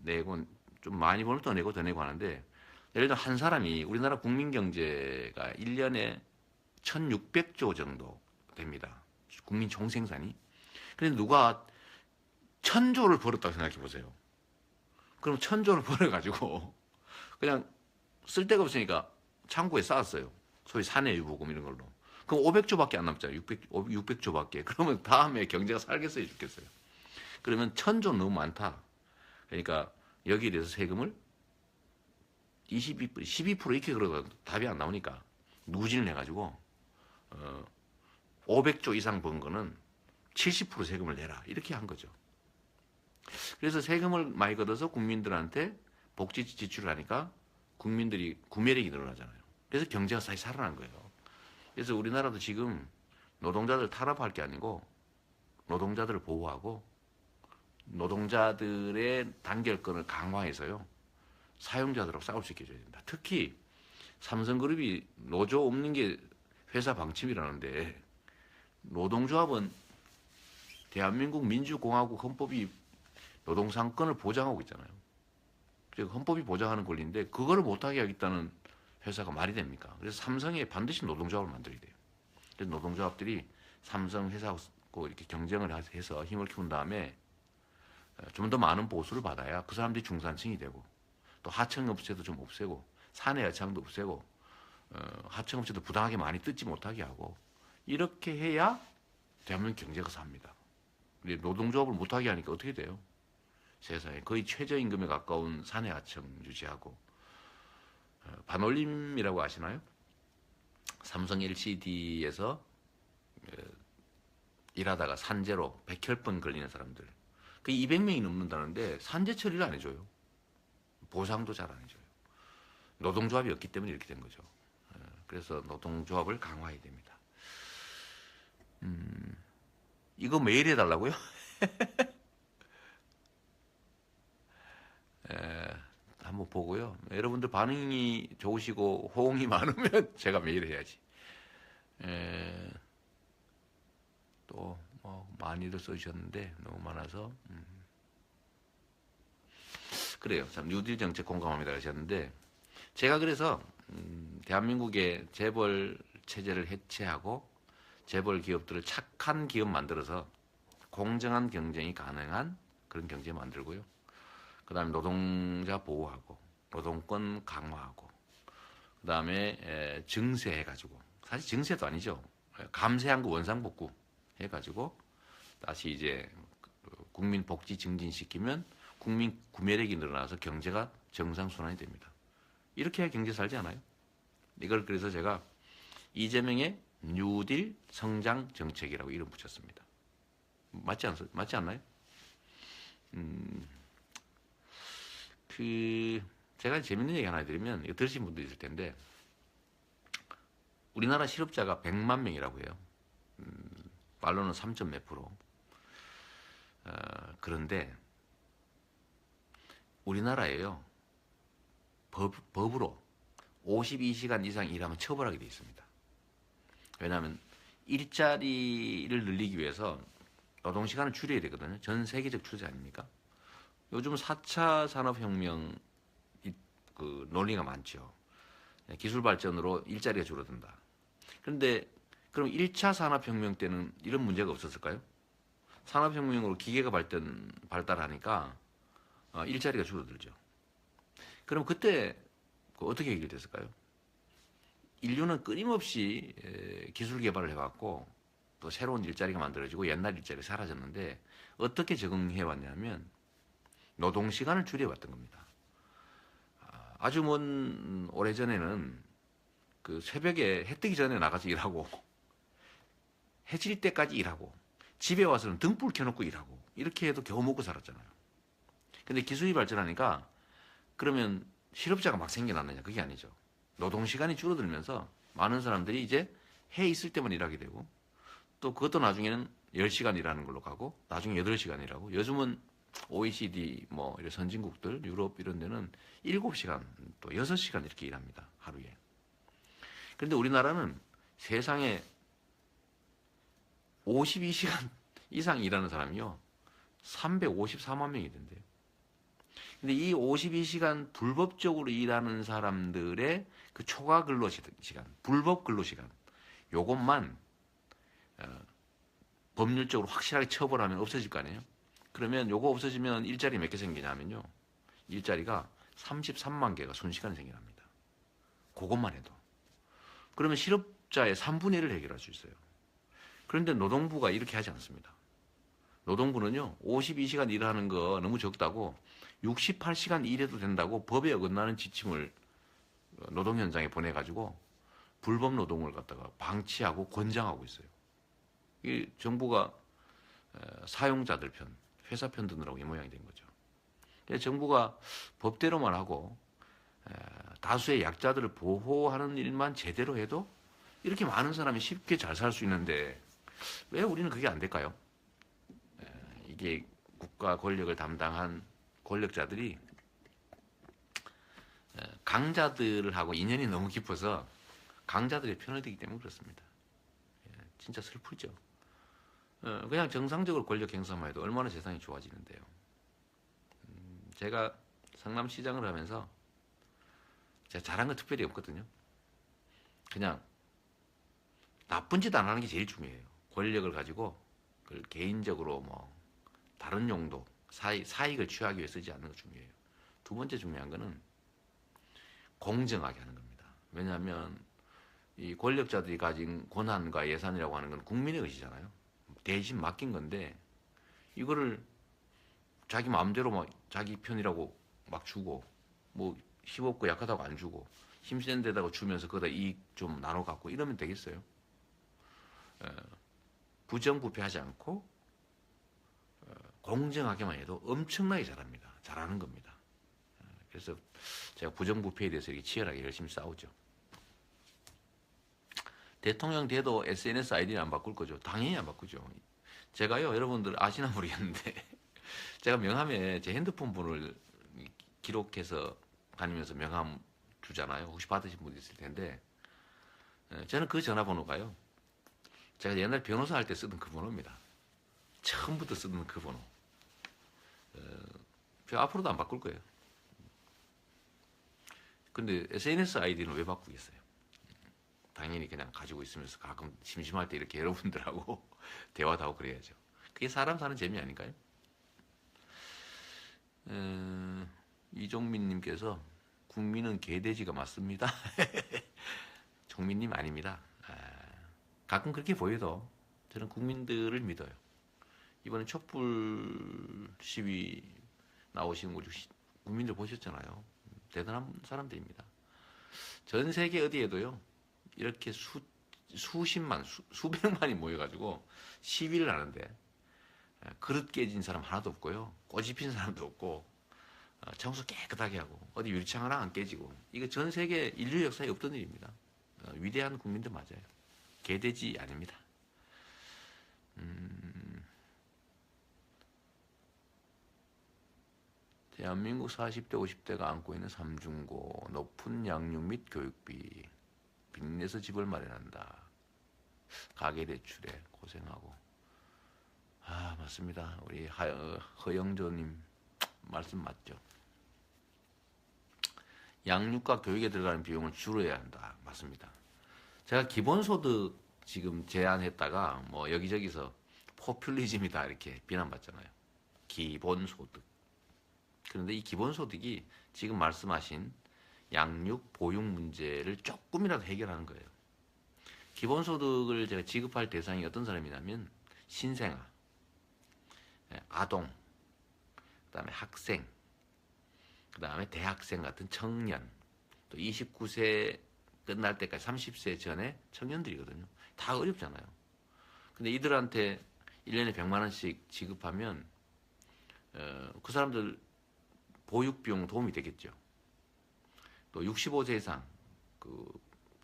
내고 좀 많이 벌면 더 내고 더 내고 하는데 예를 들어 한 사람이 우리나라 국민 경제가 1년에 1,600조 정도 됩니다. 국민 총생산이. 그런데 누가 1,000조를 벌었다고 생각해 보세요. 그럼 1,000조를 벌어가지고 그냥 쓸 데가 없으니까 창고에 쌓았어요. 소위 사내유보금 이런 걸로. 그럼 500조밖에 안 남잖아요. 600조밖에. 그러면 다음에 경제가 살겠어요, 죽겠어요. 그러면 1,000조 너무 많다. 그러니까 여기에 대해서 세금을 12% 이렇게 그러고 답이 안 나오니까 누진을 해가지고 500조 이상 번 거는 70% 세금을 내라 이렇게 한 거죠. 그래서 세금을 많이 걷어서 국민들한테 복지 지출을 하니까 국민들이 구매력이 늘어나잖아요. 그래서 경제가 다시 살아난 거예요. 그래서 우리나라도 지금 노동자들 탄압할 게 아니고 노동자들을 보호하고 노동자들의 단결권을 강화해서요. 사용자들하고 싸울 수 있게 해줘야 된다. 특히 삼성그룹이 노조 없는 게 회사 방침이라는데 노동조합은 대한민국 민주공화국 헌법이 노동상권을 보장하고 있잖아요. 즉 헌법이 보장하는 권리인데 그거를 못하게 하겠다는 회사가 말이 됩니까? 그래서 삼성에 반드시 노동조합을 만들어야 돼요. 그래서 노동조합들이 삼성 회사하고 이렇게 경쟁을 해서 힘을 키운 다음에 좀 더 많은 보수를 받아야 그 사람들이 중산층이 되고 또 하청업체도 좀 없애고 사내 여창도 없애고 하청업체도 부당하게 많이 뜯지 못하게 하고 이렇게 해야 대한민국 경제가 삽니다. 근데 노동조합을 못하게 하니까 어떻게 돼요? 세상에 거의 최저임금에 가까운 사내 하청 유지하고 반올림이라고 아시나요? 삼성 LCD에서 일하다가 산재로 백혈병 걸리는 사람들. 그 200명이 넘는다는데 산재 처리를 안 해줘요. 보상도 잘 안 해줘요. 노동조합이 없기 때문에 이렇게 된 거죠. 그래서 노동조합을 강화해야 됩니다. 이거 매일 해달라고요? 한번 보고요. 여러분들 반응이 좋으시고 호응이 많으면 제가 매일 해야지. 또 뭐 많이들 써주셨는데 너무 많아서 그래요. 참 뉴딜 정책 공감합니다 하셨는데 제가 그래서 대한민국의 재벌 체제를 해체하고 재벌 기업들을 착한 기업 만들어서 공정한 경쟁이 가능한 그런 경제 만들고요. 그 다음에 노동자 보호하고 노동권 강화하고 그 다음에 증세해가지고 사실 증세도 아니죠. 감세한 거 원상복구 해가지고 다시 이제 국민 복지 증진시키면 국민 구매력이 늘어나서 경제가 정상순환이 됩니다. 이렇게 해야 경제 살지 않아요? 이걸 그래서 제가 이재명의 뉴딜 성장 정책이라고 이름 붙였습니다. 맞지 않나요? 제가 재밌는 얘기 하나 드리면 이거 들으신 분도 있을 텐데 우리나라 실업자가 100만 명이라고 해요. 말로는 3점 몇 프로. 그런데 우리나라에요. 법으로 52시간 이상 일하면 처벌하게 돼 있습니다. 왜냐하면 일자리를 늘리기 위해서 노동시간을 줄여야 되거든요. 전 세계적 추세 아닙니까? 요즘 4차 산업혁명 그 논리가 많죠. 기술 발전으로 일자리가 줄어든다. 그런데 그럼 1차 산업혁명 때는 이런 문제가 없었을까요? 산업혁명으로 기계가 발달하니까 일자리가 줄어들죠. 그럼 그때 어떻게 해결됐을까요? 인류는 끊임없이 기술 개발을 해왔고 또 새로운 일자리가 만들어지고 옛날 일자리가 사라졌는데 어떻게 적응해 왔냐면 노동시간을 줄여왔던 겁니다. 아주 먼 오래전에는 그 새벽에 해 뜨기 전에 나가서 일하고 해질 때까지 일하고 집에 와서는 등불 켜놓고 일하고 이렇게 해도 겨우 먹고 살았잖아요. 근데 기술이 발전하니까 그러면 실업자가 막 생겨났느냐? 그게 아니죠. 노동시간이 줄어들면서 많은 사람들이 이제 해 있을 때만 일하게 되고 또 그것도 나중에는 10시간 일하는 걸로 가고 나중에 8시간 일하고 요즘은 OECD 뭐 이런 선진국들 유럽 이런 데는 7시간 또 6시간 이렇게 일합니다. 하루에. 그런데 우리나라는 세상에 52시간 이상 일하는 사람이요. 354만 명이 된대요. 근데 이 52시간 불법적으로 일하는 사람들의 그 초과 근로 시간, 불법 근로 시간, 요것만 법률적으로 확실하게 처벌하면 없어질 거 아니에요? 그러면 요거 없어지면 일자리 몇 개 생기냐면요. 일자리가 33만 개가 순식간에 생겨납니다. 그것만 해도. 그러면 실업자의 3분의 1을 해결할 수 있어요. 그런데 노동부가 이렇게 하지 않습니다. 노동부는요, 52시간 일하는 거 너무 적다고 68시간 일해도 된다고 법에 어긋나는 지침을 노동 현장에 보내가지고 불법 노동을 갖다가 방치하고 권장하고 있어요. 이 정부가 사용자들 편, 회사 편 드느라고 이 모양이 된 거죠. 그래서 정부가 법대로만 하고 다수의 약자들을 보호하는 일만 제대로 해도 이렇게 많은 사람이 쉽게 잘 살 수 있는데 왜 우리는 그게 안 될까요? 이게 국가 권력을 담당한 권력자들이 강자들하고 인연이 너무 깊어서 강자들의 편을 들기 때문에 그렇습니다. 진짜 슬프죠. 그냥 정상적으로 권력 행사만 해도 얼마나 세상이 좋아지는데요. 제가 성남시장을 하면서 제가 잘한 건 특별히 없거든요. 그냥 나쁜 짓 안 하는 게 제일 중요해요. 권력을 가지고 그걸 개인적으로 뭐 다른 용도, 사익을 취하기 위해 쓰지 않는 거 중요해요. 두 번째 중요한 거는 공정하게 하는 겁니다. 왜냐하면 이 권력자들이 가진 권한과 예산이라고 하는 건 국민의 의지잖아요. 대신 맡긴 건데 이거를 자기 마음대로 막 자기 편이라고 막 주고 뭐 힘없고 약하다고 안 주고 힘센 데다가 주면서 거기다 이익 좀 나눠 갖고 이러면 되겠어요? 부정부패하지 않고 공정하게만 해도 엄청나게 잘합니다. 잘하는 겁니다. 그래서 제가 부정부패에 대해서 이렇게 치열하게 열심히 싸우죠. 대통령 돼도 SNS 아이디는 안 바꿀 거죠. 당연히 안 바꾸죠. 제가요, 여러분들 아시나 모르겠는데 제가 명함에 제 핸드폰 번호를 기록해서 다니면서 명함 주잖아요. 혹시 받으신 분 있을 텐데 저는 그 전화번호가요, 제가 옛날 변호사 할 때 쓰던 그 번호입니다. 처음부터 쓰던 그 번호. 저 앞으로도 안 바꿀 거예요. 근데 SNS 아이디는 왜 바꾸겠어요? 당연히 그냥 가지고 있으면서 가끔 심심할 때 이렇게 여러분들하고 대화도 하고 그래야죠. 그게 사람 사는 재미 아닌가요? 이종민님께서 국민은 개돼지가 맞습니다. 종민님 아닙니다. 가끔 그렇게 보여도 저는 국민들을 믿어요. 이번에 촛불 시위 나오신 우리 국민들 보셨잖아요. 대단한 사람들입니다. 전 세계 어디에도요, 이렇게 수십만, 수백만이 모여가지고 시위를 하는데 그릇 깨진 사람 하나도 없고요. 꼬집 핀 사람도 없고, 청소 깨끗하게 하고, 어디 유리창 하나 안 깨지고, 이거 전 세계 인류 역사에 없던 일입니다. 위대한 국민들 맞아요. 개돼지 아닙니다. 대한민국 40대, 50대가 안고 있는 삼중고, 높은 양육 및 교육비, 빚내서 집을 마련한다. 가계대출에 고생하고. 맞습니다. 우리 허영조님 말씀 맞죠? 양육과 교육에 들어가는 비용을 줄여야 한다. 맞습니다. 제가 기본소득 지금 제안했다가 뭐 여기저기서 포퓰리즘이다 이렇게 비난받잖아요. 기본소득. 그런데 이 기본소득이 지금 말씀하신 양육, 보육 문제를 조금이라도 해결하는 거예요. 기본소득을 제가 지급할 대상이 어떤 사람이냐면 신생아, 아동, 그 다음에 학생, 그 다음에 대학생 같은 청년, 또 29세 끝날 때까지 30세 전에 청년들이거든요. 다 어렵잖아요. 근데 이들한테 1년에 100만 원씩 지급하면 그 사람들 보육비용 도움이 되겠죠. 또 65세 이상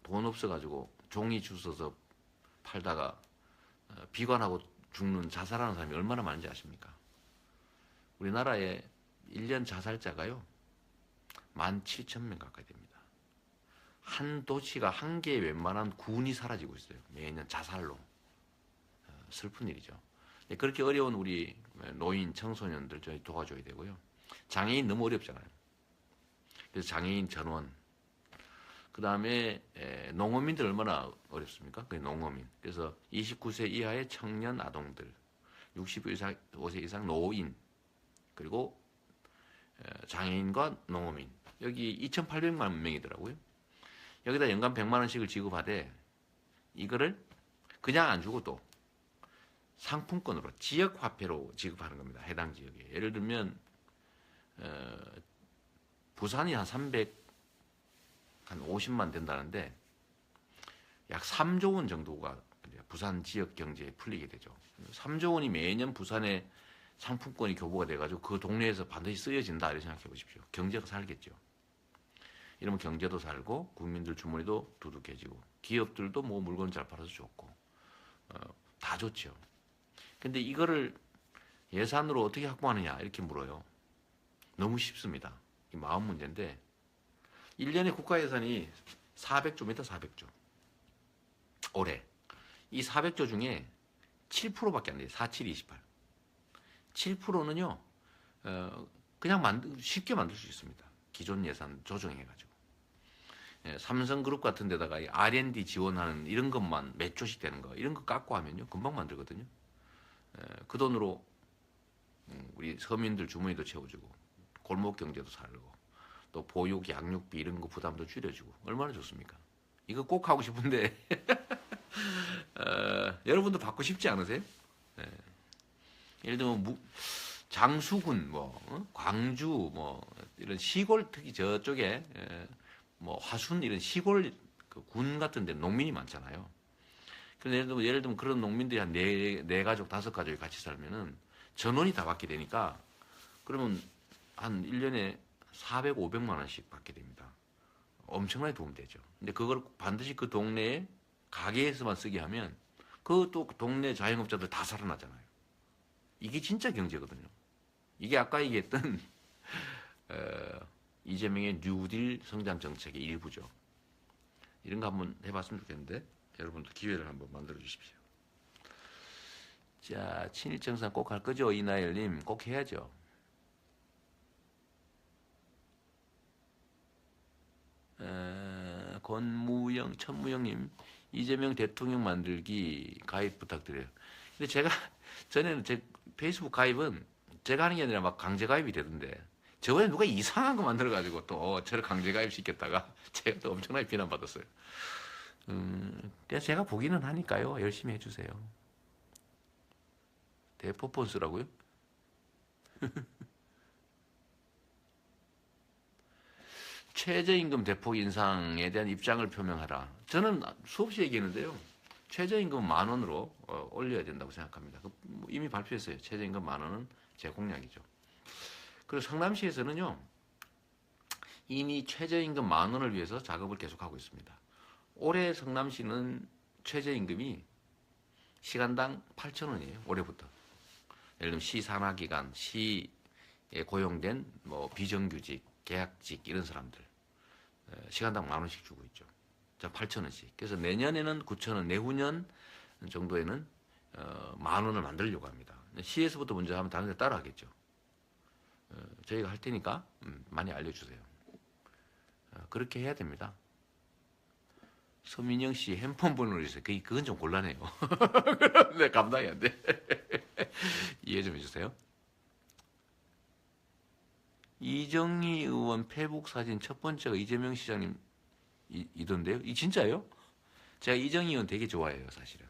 돈 없어가지고 종이 주워서 팔다가 비관하고 죽는 자살하는 사람이 얼마나 많은지 아십니까? 우리나라에 1년 자살자가요 17,000명 가까이 됩니다. 한 도시가 한 개의 웬만한 군이 사라지고 있어요. 매년 자살로. 슬픈 일이죠. 그렇게 어려운 우리 노인, 청소년들 저희 도와줘야 되고요. 장애인 너무 어렵잖아요. 그래서 장애인 전원. 그 다음에 농어민들 얼마나 어렵습니까? 그 농어민. 그래서 29세 이하의 청년 아동들, 65세 이상 노인, 그리고 장애인과 농어민. 여기 2,800만 명이더라고요. 여기다 연간 100만 원씩을 지급하되 이거를 그냥 안 주고 또 상품권으로 지역 화폐로 지급하는 겁니다. 해당 지역에. 예를 들면 부산이 한 350만 된다는데 약 3조 원 정도가 부산 지역 경제에 풀리게 되죠. 3조 원이 매년 부산에 상품권이 교부가 돼가지고 그 동네에서 반드시 쓰여진다 이렇게 생각해 보십시오. 경제가 살겠죠. 이러면 경제도 살고 국민들 주머니도 두둑해지고 기업들도 뭐 물건 잘 팔아서 좋고 다 좋죠. 근데 이거를 예산으로 어떻게 확보하느냐 이렇게 물어요. 너무 쉽습니다. 이 마음 문제인데 1년에 국가 예산이 400조입니다. 400조. 올해. 이 400조 중에 7%밖에 안 돼요. 4728. 7%는요. 그냥 쉽게 만들 수 있습니다. 기존 예산 조정해가지고. 삼성그룹 같은 데다가 R&D 지원하는 이런 것만 몇 조씩 되는 거 이런 거 깎고 하면요. 금방 만들거든요. 그 돈으로 우리 서민들 주머니도 채워주고 골목 경제도 살고 또 보육, 양육비 이런 거 부담도 줄여주고 얼마나 좋습니까? 이거 꼭 하고 싶은데 여러분도 받고 싶지 않으세요? 예를 들면 장수군, 광주, 이런 시골 특히 저쪽에 뭐 화순 이런 시골 군 같은 데 농민이 많잖아요. 예를 들면 그런 농민들이 한 네 가족, 다섯 가족이 같이 살면은 전원이 다 받게 되니까 그러면 한 1년에 400, 500만 원씩 받게 됩니다. 엄청나게 도움되죠. 근데 그걸 반드시 그 동네에 가게에서만 쓰게 하면 그 또 동네 자영업자들 다 살아나잖아요. 이게 진짜 경제거든요. 이게 아까 얘기했던 어, 이재명의 뉴딜 성장 정책의 일부죠. 이런 거 한번 해봤으면 좋겠는데 여러분도 기회를 한번 만들어 주십시오. 자, 친일정산 꼭 할 거죠? 이나열님 꼭 해야죠. 권무영, 천무영님 이재명 대통령 만들기 가입 부탁드려요. 근데 제가 전에는 제 페이스북 가입은 제가 하는 게 아니라 막 강제 가입이 되던데 저번에 누가 이상한 거 만들어가지고 또 저를 강제 가입 시켰다가 제가 또 엄청나게 비난받았어요. 그냥 제가 보기는 하니까요. 열심히 해주세요. 대포폰스라고요? 최저임금 대폭 인상에 대한 입장을 표명하라. 저는 수없이 얘기했는데요. 최저임금 10,000원으로 올려야 된다고 생각합니다. 이미 발표했어요. 최저임금 10,000원은 제 공약이죠. 그리고 성남시에서는요. 이미 최저임금 10,000원을 위해서 작업을 계속하고 있습니다. 올해 성남시는 최저임금이 시간당 8,000원이에요. 올해부터. 예를 들면 시 산하기관, 시에 고용된 뭐 비정규직, 계약직 이런 사람들 시간당 10,000원씩 주고 있죠. 자, 8,000원씩. 그래서 내년에는 9,000원, 내후년 정도에는 10,000원을 만들려고 합니다. 시에서부터 먼저 하면 다른 데 따라하겠죠. 저희가 할 테니까 많이 알려주세요. 그렇게 해야 됩니다. 서민영 씨 핸폰 번호를 주세요. 그건 좀 곤란해요. 네, 감당이 안 돼. 이해 좀 해주세요. 이정희 의원 페북 사진 첫 번째가 이재명 시장님 이던데요? 이 진짜예요? 제가 이정희 의원 되게 좋아해요, 사실은.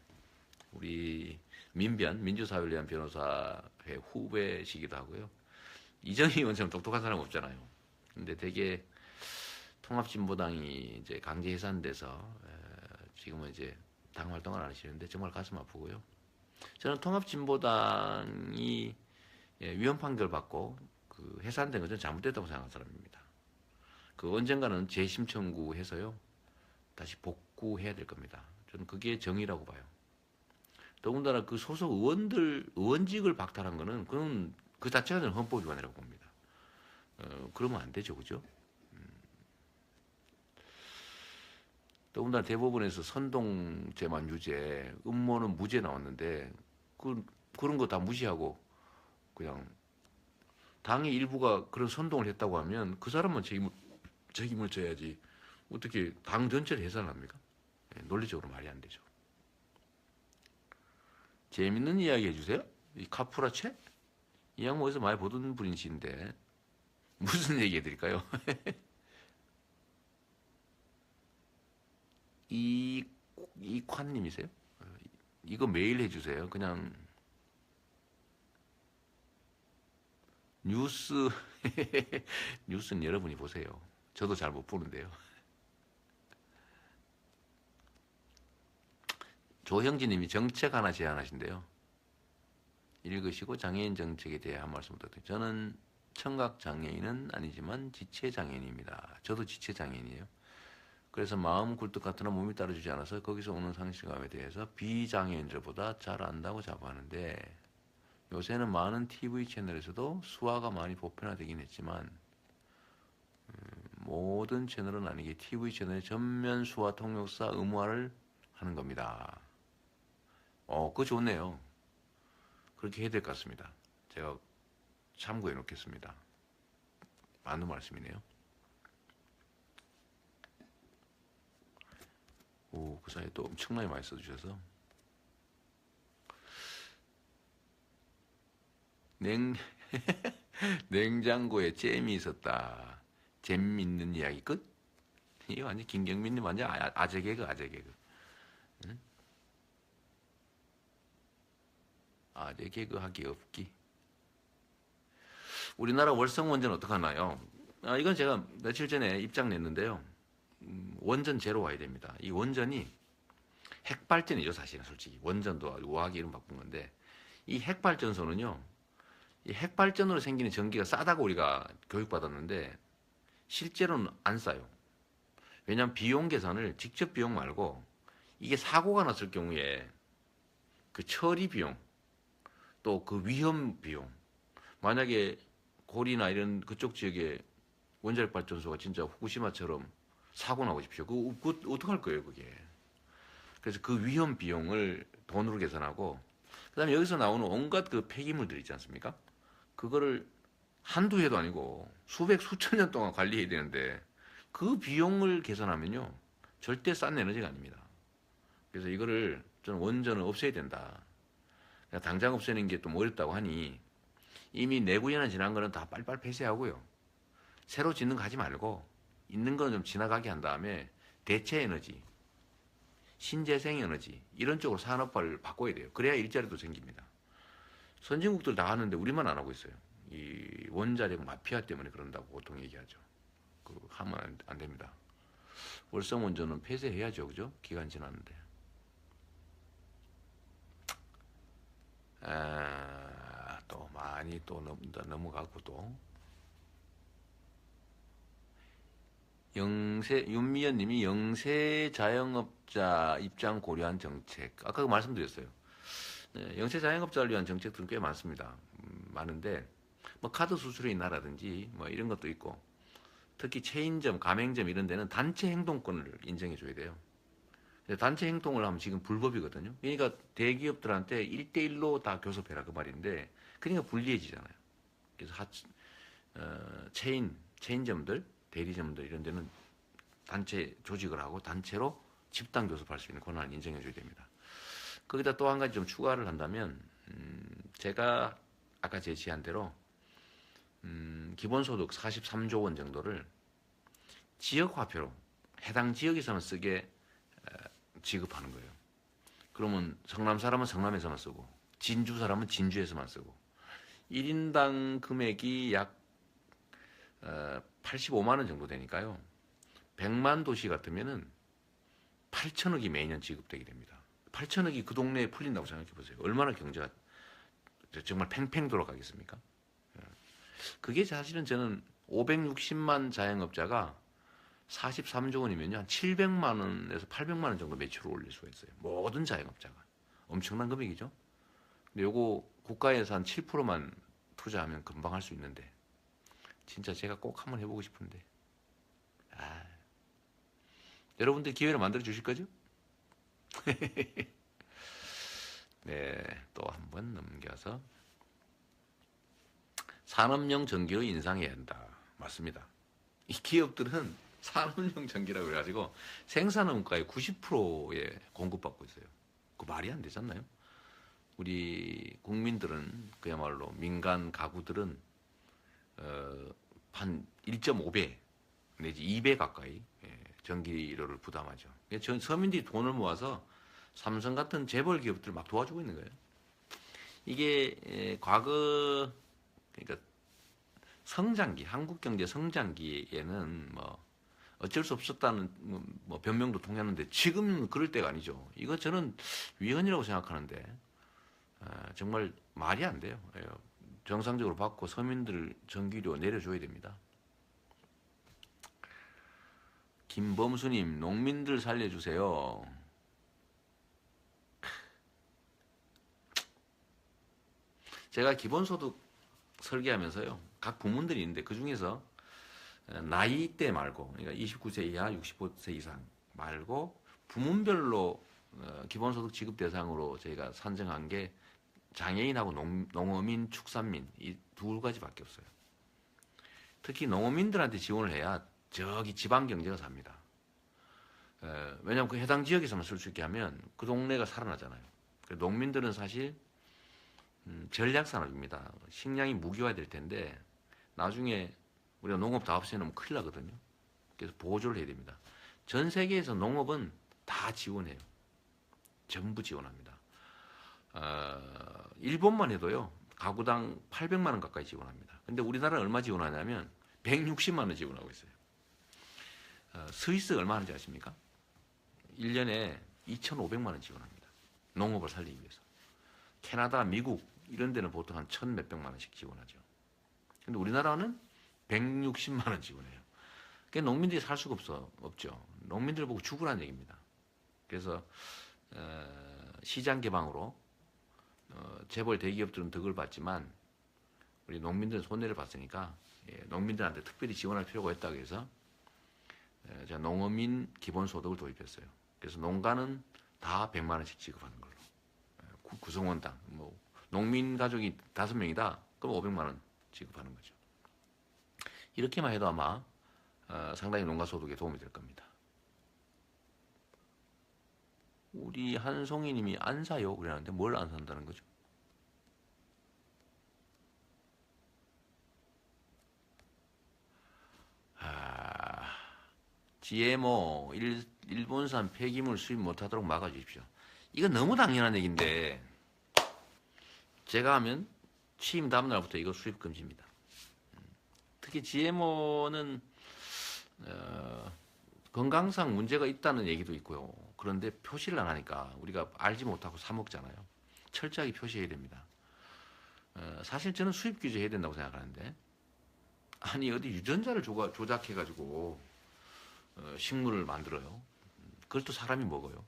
우리 민주사회를 위한 변호사회 후배시기도 하고요. 이정희 의원처럼 똑똑한 사람 없잖아요. 근데 되게 통합진보당이 이제 강제 해산돼서 지금은 이제 당 활동을 안 하시는데 정말 가슴 아프고요. 저는 통합진보당이 위헌 판결 받고 그 해산된 것은 잘못됐다고 생각하는 사람입니다. 그 언젠가는 재심 청구해서요 다시 복구해야 될 겁니다. 저는 그게 정의라고 봐요. 더군다나 그 소속 의원직을 박탈한 거는 그건 그 자체가 저는 헌법 위반이라고 봅니다. 그러면 안 되죠, 그죠? 더군다나 대법원에서 선동죄만 유죄, 음모는 무죄 나왔는데 그런 거 다 무시하고 그냥 당의 일부가 그런 선동을 했다고 하면 그 사람만 책임을 져야지 어떻게 당 전체를 해산합니까? 논리적으로 말이 안 되죠. 재밌는 이야기 해주세요. 이 카프라체? 이 양반 어디서 많이 보던 분이신데 무슨 얘기 해드릴까요? 이관님이세요? 이거 메일 해주세요. 그냥 뉴스는 여러분이 보세요. 저도 잘 못 보는데요. 조형진님이 정책 하나 제안하신대요. 읽으시고 장애인 정책에 대해 한 말씀 부탁드립니다. 저는 청각 장애인은 아니지만 지체 장애인입니다. 저도 지체 장애인이에요. 그래서 마음 굴뚝 같으나 몸이 따라주지 않아서 거기서 오는 상실감에 대해서 비장애인들보다 잘 안다고 자부하는데 요새는 많은 TV 채널에서도 수화가 많이 보편화되긴 했지만 모든 채널은 아니게 TV 채널의 전면 수화 통역사 의무화를 하는 겁니다. 그거 좋네요. 그렇게 해야 될 것 같습니다. 제가 참고해 놓겠습니다. 맞는 말씀이네요. 그 사이에 또 엄청나게 많이 써주셔서 냉장고에 잼이 있었다. 재밌는 이야기 끝? 이게 완전 김경민님 완전 아재 개그. 응? 아재 개그 하기 없기. 우리나라 월성 원전 어떡하나요? 이건 제가 며칠 전에 입장 냈는데요. 원전 제로 와야 됩니다. 이 원전이 핵발전이죠, 사실은 솔직히. 원전도 우아하게 이름 바꾼 건데 이 핵발전소는요. 이 핵발전으로 생기는 전기가 싸다고 우리가 교육받았는데 실제로는 안 싸요. 왜냐하면 비용 계산을 직접 비용 말고 이게 사고가 났을 경우에 그 처리 비용 또 그 위험 비용 만약에 고리나 이런 그쪽 지역에 원자력 발전소가 진짜 후쿠시마처럼 사고 나고 싶죠. 그거 어떡할 거예요, 그게. 그래서 그 위험 비용을 돈으로 계산하고 그다음에 여기서 나오는 온갖 그 폐기물들 있지 않습니까? 그거를 한두 해도 아니고 수백 수천 년 동안 관리해야 되는데 그 비용을 계산하면요 절대 싼 에너지가 아닙니다. 그래서 이거를 저는 원전을 없애야 된다. 당장 없애는 게 좀 어렵다고 하니 이미 내구연한 지난 거는 다 빨리빨리 폐쇄하고요. 새로 짓는 거 하지 말고 있는 거는 좀 지나가게 한 다음에 대체 에너지, 신재생 에너지 이런 쪽으로 산업화를 바꿔야 돼요. 그래야 일자리도 생깁니다. 선진국들 다 하는데 우리만 안 하고 있어요. 이 원자력 마피아 때문에 그런다고 보통 얘기하죠. 그 하면 안 됩니다. 월성 원전은 폐쇄해야죠, 그죠? 기간 지났는데. 또 많이 또 넘어가고 또 윤미연님이 영세 자영업자 입장 고려한 정책 아까 그 말씀드렸어요. 네, 영세 자영업자를 위한 정책들은 꽤 많습니다. 많은데 뭐 카드 수수료 인하라든지 뭐 이런 것도 있고 특히 체인점, 가맹점 이런 데는 단체 행동권을 인정해 줘야 돼요. 단체 행동을 하면 지금 불법이거든요. 그러니까 대기업들한테 1대1로 다 교섭해라 그 말인데 그러니까 불리해지잖아요. 그래서 체인점들, 대리점들 이런 데는 단체 조직을 하고 단체로 집단 교섭할 수 있는 권한을 인정해 줘야 됩니다. 거기다 또 한 가지 좀 추가를 한다면 제가 아까 제시한 대로 기본소득 43조 원 정도를 지역화표로 해당 지역에서만 쓰게 지급하는 거예요. 그러면 성남 사람은 성남에서만 쓰고 진주 사람은 진주에서만 쓰고 1인당 금액이 약 85만 원 정도 되니까요. 100만 도시 같으면은 8천억이 매년 지급되게 됩니다. 8천억이 그 동네에 풀린다고 생각해 보세요. 얼마나 경제가 정말 팽팽 돌아가겠습니까? 그게 사실은 저는 560만 자영업자가 43조 원이면요. 한 700만 원에서 800만 원 정도 매출을 올릴 수가 있어요. 모든 자영업자가. 엄청난 금액이죠. 근데 요거 국가 예산 7%만 투자하면 금방 할 수 있는데 진짜 제가 꼭 한번 해보고 싶은데 여러분들 기회를 만들어 주실 거죠? 네, 또 한번 넘겨서 산업용 전기로 인상해야 한다. 맞습니다. 이 기업들은 산업용 전기라고 해가지고 생산원가의 90%에 공급받고 있어요. 그 말이 안 되잖아요. 우리 국민들은 그야말로 민간 가구들은 한 1.5배 내지 2배 가까이 전기료를 부담하죠. 서민들이 돈을 모아서 삼성 같은 재벌 기업들을 막 도와주고 있는 거예요. 이게 과거 그러니까 성장기, 한국 경제 성장기에는 뭐 어쩔 수 없었다는 뭐 변명도 통했는데 지금은 그럴 때가 아니죠. 이거 저는 위헌이라고 생각하는데 정말 말이 안 돼요. 정상적으로 받고 서민들 전기료 내려줘야 됩니다. 김범수님, 농민들 살려주세요. 제가 기본소득 설계하면서요, 각 부문들이 있는데 그 중에서 나이대 말고, 그러니까 29세 이하, 65세 이상 말고 부문별로 기본소득 지급 대상으로 저희가 산정한 게 장애인하고 농어민, 축산민 이 두 가지밖에 없어요. 특히 농어민들한테 지원을 해야 저기 지방 경제가 삽니다. 왜냐하면 그 해당 지역에서만 쓸 수 있게 하면 그 동네가 살아나잖아요. 농민들은 사실 전략 산업입니다. 식량이 무기화될 텐데 나중에 우리가 농업 다 없애놓으면 큰일 나거든요. 그래서 보조를 해야 됩니다. 전 세계에서 농업은 다 지원해요. 전부 지원합니다. 일본만 해도요, 가구당 800만 원 가까이 지원합니다. 근데 우리나라는 얼마 지원하냐면 160만 원 지원하고 있어요. 스위스 얼마 하는지 아십니까? 1년에 2,500만 원 지원합니다. 농업을 살리기 위해서. 캐나다, 미국 이런 데는 보통 한 1,000 몇백만 원씩 지원하죠. 근데 우리나라는 160만 원 지원해요. 그러니까 농민들이 살 수가 없죠. 농민들 보고 죽으라는 얘기입니다. 그래서 시장 개방으로 재벌 대기업들은 덕을 봤지만 우리 농민들은 손해를 봤으니까 농민들한테 특별히 지원할 필요가 있다고 해서 제가 농어민 기본소득을 도입했어요. 그래서 농가는 다 100만 원씩 지급하는 걸로. 구성원당 뭐 농민 가족이 5명이다. 그럼 500만 원 지급하는 거죠. 이렇게만 해도 아마 상당히 농가 소득에 도움이 될 겁니다. 우리 한송이님이 안 사요 그러는데 뭘 안 산다는 거죠? GMO 일본산 폐기물 수입 못하도록 막아주십시오. 이건 너무 당연한 얘기인데 제가 하면 취임 다음 날부터 이거 수입 금지입니다. 특히 GMO는 건강상 문제가 있다는 얘기도 있고요. 그런데 표시를 안 하니까 우리가 알지 못하고 사 먹잖아요. 철저하게 표시해야 됩니다. 사실 저는 수입 규제해야 된다고 생각하는데 아니 어디 유전자를 조작해가지고 식물을 만들어요. 그걸 또 사람이 먹어요.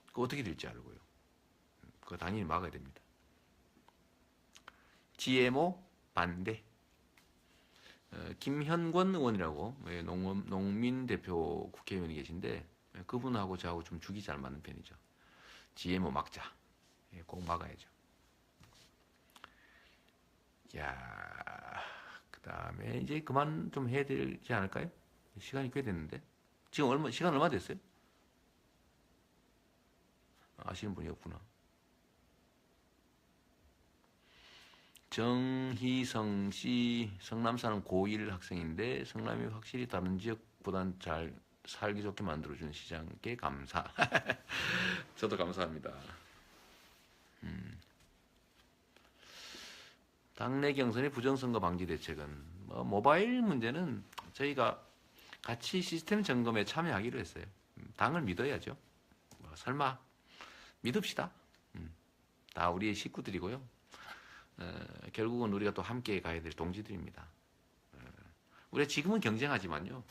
그거 어떻게 될지 알고요. 그거 당연히 막아야 됩니다. GMO 반대. 김현권 의원이라고 농민 대표 국회의원이 계신데 그분하고 저하고 좀 죽이 잘 맞는 편이죠. GMO 막자. 꼭 막아야죠. 야, 그 다음에 이제 그만 좀 해야 되지 않을까요? 시간이 꽤 됐는데. 지금 시간 얼마 됐어요? 아시는 분이 없구나. 정희성 씨, 성남 사는 고1 학생인데 성남이 확실히 다른 지역보단 잘 살기 좋게 만들어준 시장께 감사. 저도 감사합니다. 당내 경선의 부정선거 방지 대책은 모바일 문제는 저희가 같이 시스템 점검에 참여하기로 했어요. 당을 믿어야죠. 설마 믿읍시다. 다 우리의 식구들이고요. 결국은 우리가 또 함께 가야 될 동지들입니다. 우리가 지금은 경쟁하지만요.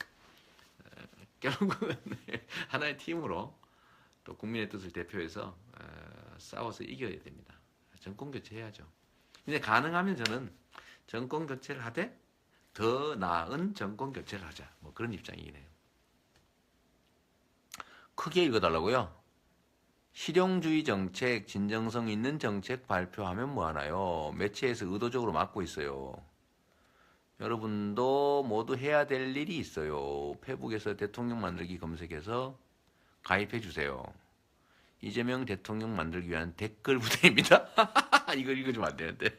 결국은 하나의 팀으로 또 국민의 뜻을 대표해서 싸워서 이겨야 됩니다. 정권 교체해야죠. 근데 가능하면 저는 정권 교체를 하되 더 나은 정권 교체를 하자. 뭐 그런 입장이긴 해요. 크게 읽어달라고요? 실용주의 정책, 진정성 있는 정책 발표하면 뭐하나요? 매체에서 의도적으로 막고 있어요. 여러분도 모두 해야 될 일이 있어요. 페북에서 대통령 만들기 검색해서 가입해 주세요. 이재명 대통령 만들기 위한 댓글 부대입니다. 이걸 읽어주면 안 되는데.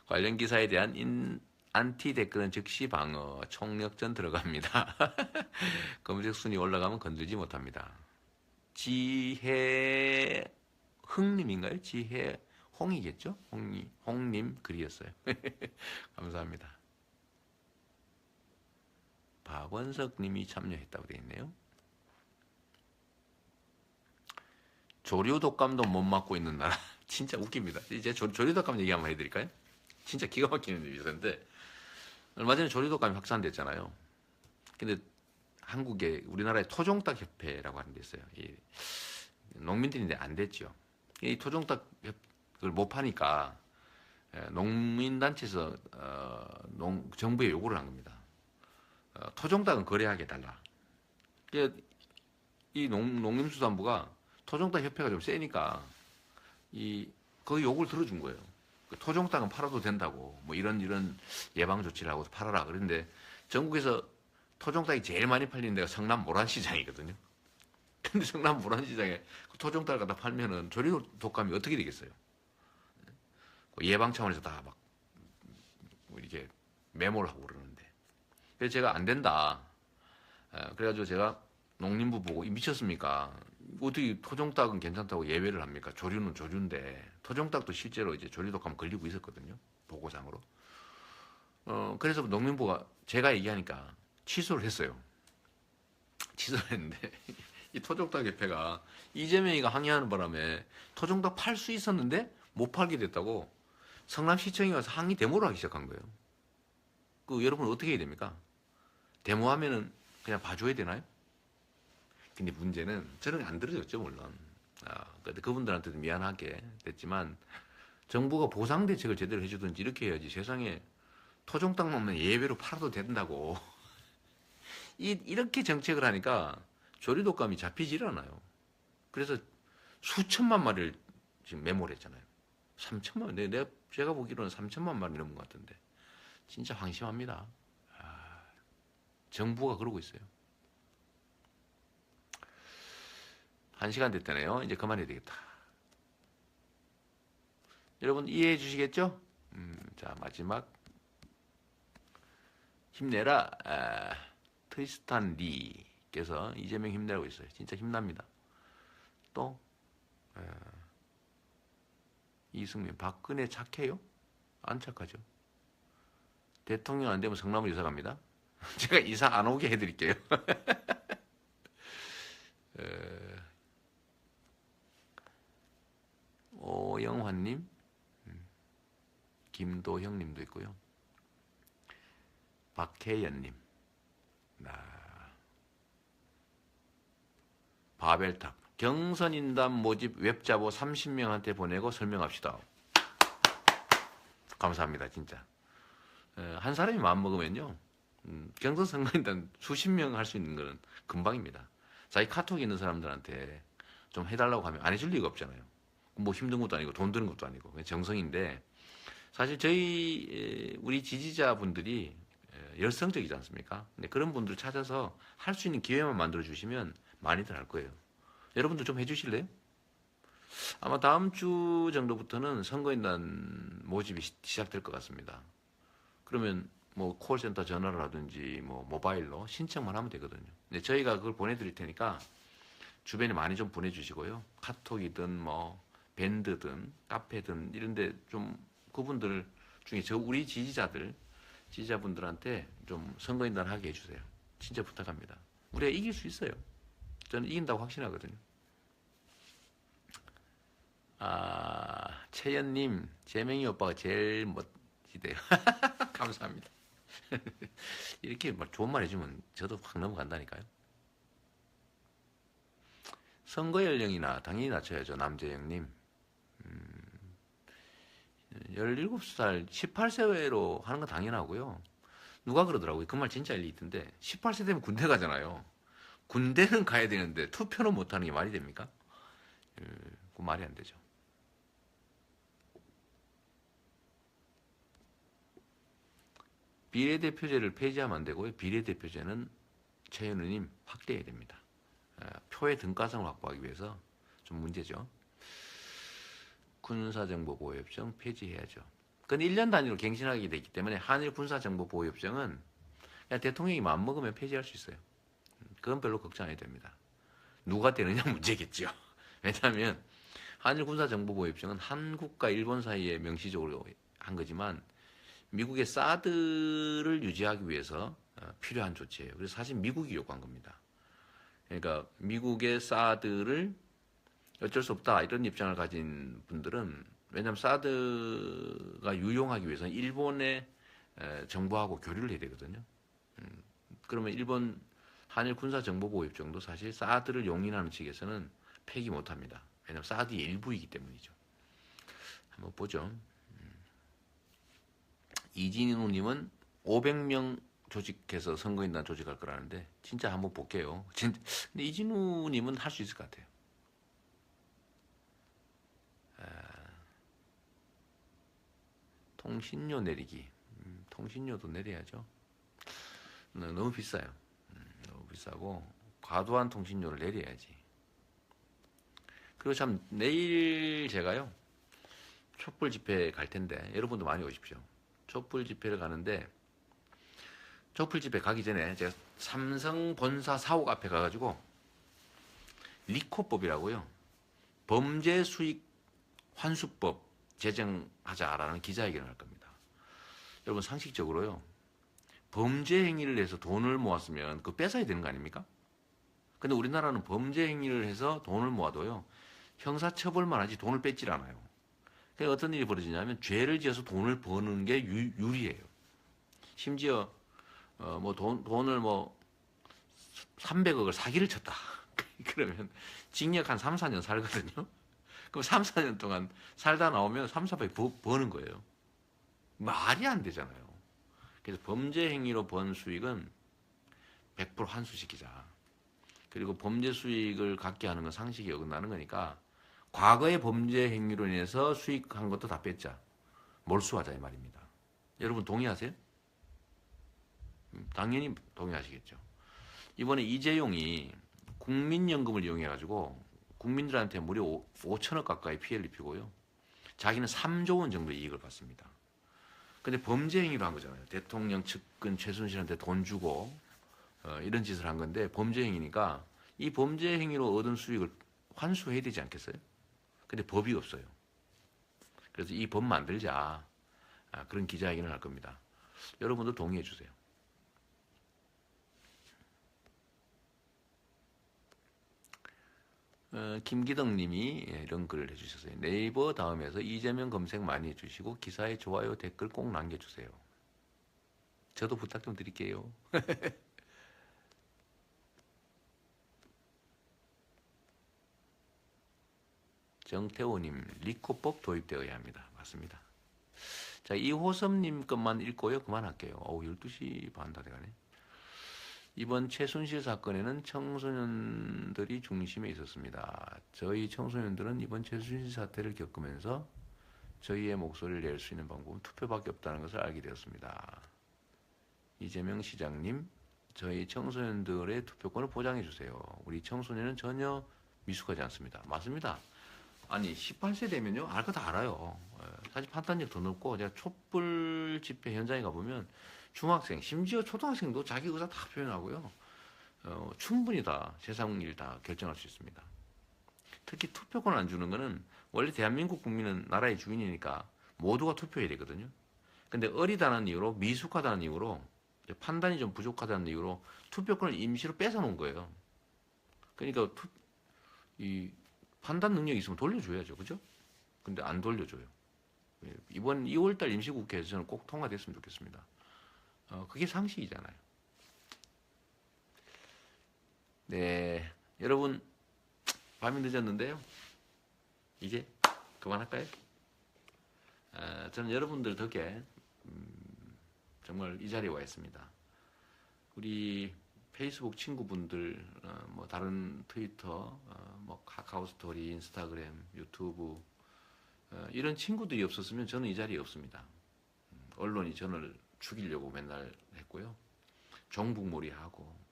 관련 기사에 대한 안티 댓글은 즉시 방어, 총력전 들어갑니다. 검색 순위 올라가면 건들지 못합니다. 지혜흥님인가요? 지혜홍이겠죠? 홍님 글이었어요. 감사합니다. 박원석님이 참여했다고 되어 있네요. 조류 독감도 못 맞고 있는 나라. 진짜 웃깁니다. 이제 조류 독감 얘기 한번 해드릴까요? 진짜 기가 막히는 일인데 얼마 전에 조류 독감이 확산됐잖아요. 근데 우리나라에 토종닭 협회라고 하는 게 있어요. 농민들인데 안 됐죠. 이 토종닭을 못 파니까 농민단체에서 정부에 요구를 한 겁니다. 토종닭은 거래하게 해달라. 이 농림수산부가 토종닭 협회가 좀 세니까 거기 요구를 들어준 거예요. 토종닭은 팔아도 된다고 뭐 이런 예방 조치를 하고 팔아라. 그런데 전국에서 토종닭이 제일 많이 팔리는 데가 성남 모란시장이거든요. 근데 성남 모란시장에 토종닭을 갖다 팔면은 조류 독감이 어떻게 되겠어요? 예방 차원에서 다 막 이렇게 메모를 하고 그러는데. 그래서 제가 안 된다. 그래가지고 제가 농림부 보고 미쳤습니까? 어떻게 토종닭은 괜찮다고 예외를 합니까? 조류는 조류인데 토종닭도 실제로 이제 조류 독감 걸리고 있었거든요. 보고상으로. 그래서 농림부가 제가 얘기하니까 취소를 했어요. 취소를 했는데 이 토종닭 협회가 이재명이가 항의하는 바람에 토종닭 팔 수 있었는데 못 팔게 됐다고 성남시청에 가서 항의 데모를 하기 시작한 거예요. 그 여러분 어떻게 해야 됩니까? 데모하면은 그냥 봐줘야 되나요? 근데 문제는 저는 안 들어줬죠 물론. 근데 그분들한테도 미안하게 됐지만 정부가 보상 대책을 제대로 해주든지 이렇게 해야지. 세상에 토종닭 먹으면 예외로 팔아도 된다고. 이렇게 정책을 하니까 조리독감이 잡히질 않아요. 그래서 수천만 마리를 지금 메모를 했잖아요. 3천만, 제가 보기로는 3천만 마리 넘은 것 같은데. 진짜 황심합니다. 정부가 그러고 있어요. 1시간 됐다네요. 이제 그만해야 되겠다. 여러분 이해해 주시겠죠? 자, 마지막. 힘내라. 트리스탄 리께서 이재명 힘내라고 있어요. 진짜 힘납니다. 또 이승민, 박근혜 착해요? 안 착하죠. 대통령 안 되면 성남으로 이사 갑니다. 제가 이사 안 오게 해드릴게요. 오영환님, 김도형님도 있고요. 박혜연님, 바벨탑, 경선인단 모집 웹자보 30명한테 보내고 설명합시다. 감사합니다, 진짜. 한 사람이 마음먹으면요, 경선 선거인단 수십 명 할 수 있는 거는 금방입니다. 자기 카톡에 있는 사람들한테 좀 해달라고 하면 안 해줄 리가 없잖아요. 뭐 힘든 것도 아니고 돈 드는 것도 아니고 정성인데, 사실 우리 지지자분들이 열성적이지 않습니까? 근데 그런 분들 찾아서 할 수 있는 기회만 만들어 주시면 많이들 할 거예요. 여러분들 좀 해주실래요? 아마 다음 주 정도부터는 선거인단 모집이 시작될 것 같습니다. 그러면 뭐 콜센터 전화를 하든지 뭐 모바일로 신청만 하면 되거든요. 근데 저희가 그걸 보내드릴 테니까 주변에 많이 좀 보내주시고요. 카톡이든 뭐 밴드든 카페든 이런데 좀 그분들 중에 우리 지지자분들한테 좀 선거인단 하게 해주세요. 진짜 부탁합니다. 우리가 이길 수 있어요. 저는 이긴다고 확신하거든요. 채연님, 재명이 오빠가 제일 멋지대요. 감사합니다. 이렇게 좋은 말 해주면 저도 확 넘어간다니까요. 선거 연령이나 당연히 낮춰야죠. 남재영님. 17살, 18세로 하는 건 당연하고요. 누가 그러더라고요. 그 말 진짜 일리 있던데 18세 되면 군대 가잖아요. 군대는 가야 되는데 투표는 못하는 게 말이 됩니까? 그 말이 안 되죠. 비례대표제를 폐지하면 안 되고요. 비례대표제는 최현우님 확대해야 됩니다. 표의 등가성을 확보하기 위해서 좀 문제죠. 군사정보보호협정 폐지해야죠. 그건 1년 단위로 갱신하게 되기 때문에 한일 군사정보보호협정은 그냥 대통령이 마음먹으면 폐지할 수 있어요. 그건 별로 걱정 안 해도 됩니다. 누가 되느냐 문제겠죠. 왜냐하면 한일 군사정보보호협정은 한국과 일본 사이에 명시적으로 한 거지만 미국의 사드를 유지하기 위해서 필요한 조치예요. 그래서 사실 미국이 요구한 겁니다. 그러니까 미국의 사드를 어쩔 수 없다 이런 입장을 가진 분들은, 왜냐하면 사드가 유용하기 위해서는 일본의 정부하고 교류를 해야 되거든요. 그러면 일본 한일 군사정보보호협정도 사실 사드를 용인하는 측에서는 폐기 못합니다. 왜냐하면 사드의 일부이기 때문이죠. 한번 보죠. 이진우님은 500명 조직해서 선거인단 조직할 거라는데 진짜 한번 볼게요. 근데 이진우님은 할 수 있을 것 같아요. 통신료 내리기. 통신료도 내려야죠. 너무 비싸요. 너무 비싸고 과도한 통신료를 내려야지. 그리고 참 내일 제가요 촛불 집회 갈 텐데 여러분도 많이 오십시오. 촛불 집회를 가는데 촛불 집회 가기 전에 제가 삼성 본사 사옥 앞에 가가지고 리코법이라고요, 범죄 수익 환수법 제정하자라는 기자회견을 할 겁니다. 여러분 상식적으로요, 범죄 행위를 해서 돈을 모았으면 그거 뺏어야 되는 거 아닙니까? 근데 우리나라는 범죄 행위를 해서 돈을 모아도요, 형사처벌만 하지 돈을 뺏질 않아요. 그러니까 어떤 일이 벌어지냐면 죄를 지어서 돈을 버는 게 유리해요. 심지어 뭐 돈을 뭐 300억을 사기를 쳤다. 그러면 징역 한 3, 4년 살거든요. 그럼 3, 4년 동안 살다 나오면 3, 400 버는 거예요. 말이 안 되잖아요. 그래서 범죄 행위로 번 수익은 100% 환수시키자. 그리고 범죄 수익을 갖게 하는 건 상식이 어긋나는 거니까 과거의 범죄 행위로 인해서 수익한 것도 다 뺐자. 몰수하자 이 말입니다. 여러분 동의하세요? 당연히 동의하시겠죠. 이번에 이재용이 국민연금을 이용해가지고 국민들한테 무려 5천억 가까이 피해를 입히고요. 자기는 3조 원 정도의 이익을 받습니다. 근데 범죄 행위로 한 거잖아요. 대통령 측근 최순실한테 돈 주고 이런 짓을 한 건데 범죄 행위니까 이 범죄 행위로 얻은 수익을 환수해야 되지 않겠어요? 근데 법이 없어요. 그래서 이 법 만들자. 그런 기자회견을 할 겁니다. 여러분도 동의해 주세요. 김기덕 님이 이런 글을 해주셨어요. 네이버 다음에서 이재명 검색 많이 해주시고 기사에 좋아요 댓글 꼭 남겨주세요. 저도 부탁 좀 드릴게요. 정태호님, 리코법 도입되어야 합니다. 맞습니다. 자, 이호섭님 것만 읽고요. 그만할게요. 12시 반 다 돼가네. 이번 최순실 사건에는 청소년들이 중심에 있었습니다. 저희 청소년들은 이번 최순실 사태를 겪으면서 저희의 목소리를 낼 수 있는 방법은 투표밖에 없다는 것을 알게 되었습니다. 이재명 시장님, 저희 청소년들의 투표권을 보장해 주세요. 우리 청소년은 전혀 미숙하지 않습니다. 맞습니다. 아니 18세 되면요 알 거 다 알아요. 사실 판단력 더 높고 제가 촛불 집회 현장에 가보면 중학생 심지어 초등학생도 자기 의사 다 표현하고요. 충분히 다 세상 일 다 결정할 수 있습니다. 특히 투표권 안 주는 거는 원래 대한민국 국민은 나라의 주인이니까 모두가 투표해야 되거든요. 근데 어리다는 이유로 미숙하다는 이유로 판단이 좀 부족하다는 이유로 투표권을 임시로 뺏어 놓은 거예요. 그러니까 이 판단 능력이 있으면 돌려줘야죠. 그죠? 근데 안 돌려줘요. 이번 2월달 임시국회에서 저는 꼭 통과됐으면 좋겠습니다. 그게 상식이잖아요. 네. 여러분, 밤이 늦었는데요. 이제 그만할까요? 저는 여러분들 덕에 정말 이 자리에 와 있습니다. 우리 페이스북 친구분들, 뭐 다른 트위터, 뭐 카카오 스토리, 인스타그램, 유튜브 이런 친구들이 없었으면 저는 이 자리에 없습니다. 언론이 저를 죽이려고 맨날 했고요. 종북몰이하고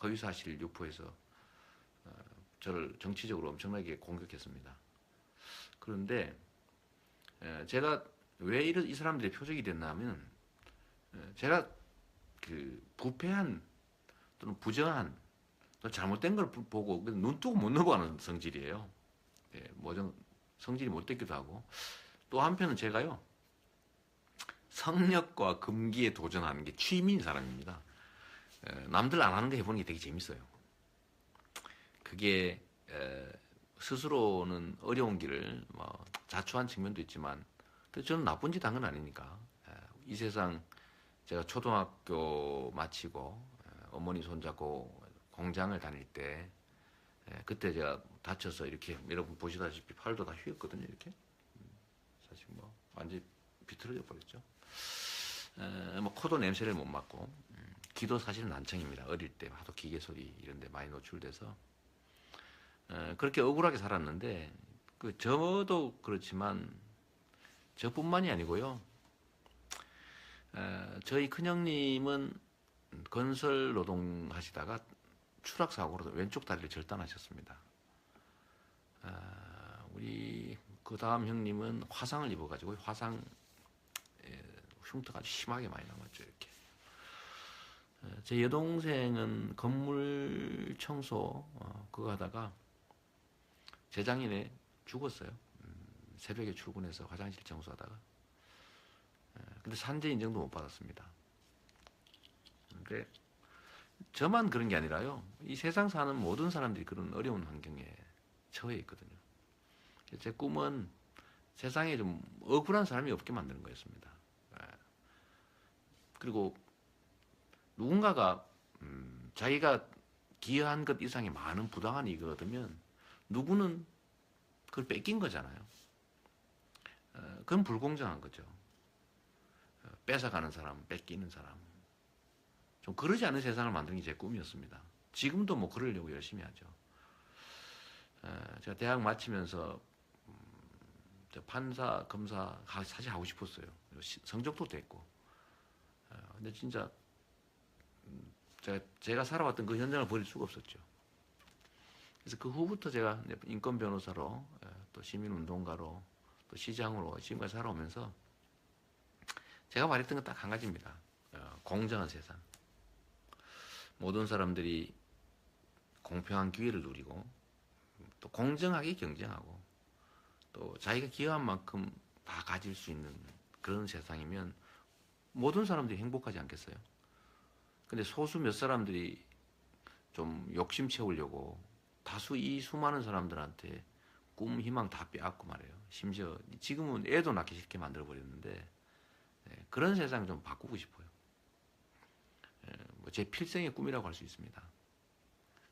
허위사실 유포해서 저를 정치적으로 엄청나게 공격했습니다. 그런데 제가 왜 이 사람들의 표적이 됐나 하면 제가 그 부패한 또는 부정한 또 잘못된 걸 보고 눈 뜨고 못 넘어가는 성질이에요. 뭐 성질이 못됐기도 하고 또 한편은 제가요 성역과 금기에 도전하는 게 취미인 사람입니다. 남들 안 하는 거 해보는 게 되게 재밌어요. 그게 스스로는 어려운 길을 뭐 자초한 측면도 있지만 저는 나쁜 짓 한 건 아니니까 이 세상 제가 초등학교 마치고 어머니 손잡고 공장을 다닐 때 그때 제가 다쳐서 이렇게 여러분 보시다시피 팔도 다 휘었거든요. 이렇게 사실 뭐 완전히 비틀어져 버렸죠. 뭐 코도 냄새를 못 맡고 귀도 사실은 난청입니다. 어릴 때 하도 기계 소리 이런 데 많이 노출돼서 그렇게 억울하게 살았는데 저도 그렇지만 저뿐만이 아니고요. 저희 큰형님은 건설 노동 하시다가 추락 사고로 왼쪽 다리를 절단하셨습니다. 우리 그 다음 형님은 화상을 입어가지고 화상 흉터가 아주 심하게 많이 남았죠. 이렇게. 제 여동생은 건물 청소 그거 하다가 재작년에 죽었어요. 새벽에 출근해서 화장실 청소하다가. 근데 산재 인정도 못 받았습니다. 근데 저만 그런 게 아니라요. 이 세상 사는 모든 사람들이 그런 어려운 환경에 처해 있거든요. 제 꿈은 세상에 좀 억울한 사람이 없게 만드는 거였습니다. 예. 그리고 누군가가 자기가 기여한 것 이상의 많은 부당한 이익을 얻으면 누구는 그걸 뺏긴 거잖아요. 그건 불공정한 거죠. 뺏어가는 사람, 뺏기는 사람. 좀 그러지 않은 세상을 만드는 게 제 꿈이었습니다. 지금도 뭐 그러려고 열심히 하죠. 제가 대학 마치면서 판사, 검사 사실 하고 싶었어요. 성적도 됐고. 근데 진짜 제가 살아왔던 그 현장을 버릴 수가 없었죠. 그래서 그 후부터 제가 인권 변호사로 또 시민운동가로 또 시장으로 지금까지 살아오면서 제가 말했던 건 딱 한 가지입니다. 공정한 세상. 모든 사람들이 공평한 기회를 누리고 또 공정하게 경쟁하고 또 자기가 기여한 만큼 다 가질 수 있는 그런 세상이면 모든 사람들이 행복하지 않겠어요? 근데 소수 몇 사람들이 좀 욕심 채우려고 다수 이 수많은 사람들한테 꿈, 희망 다 빼앗고 말이에요. 심지어 지금은 애도 낳기 싫게 만들어버렸는데 그런 세상 좀 바꾸고 싶어요. 제 필생의 꿈이라고 할 수 있습니다.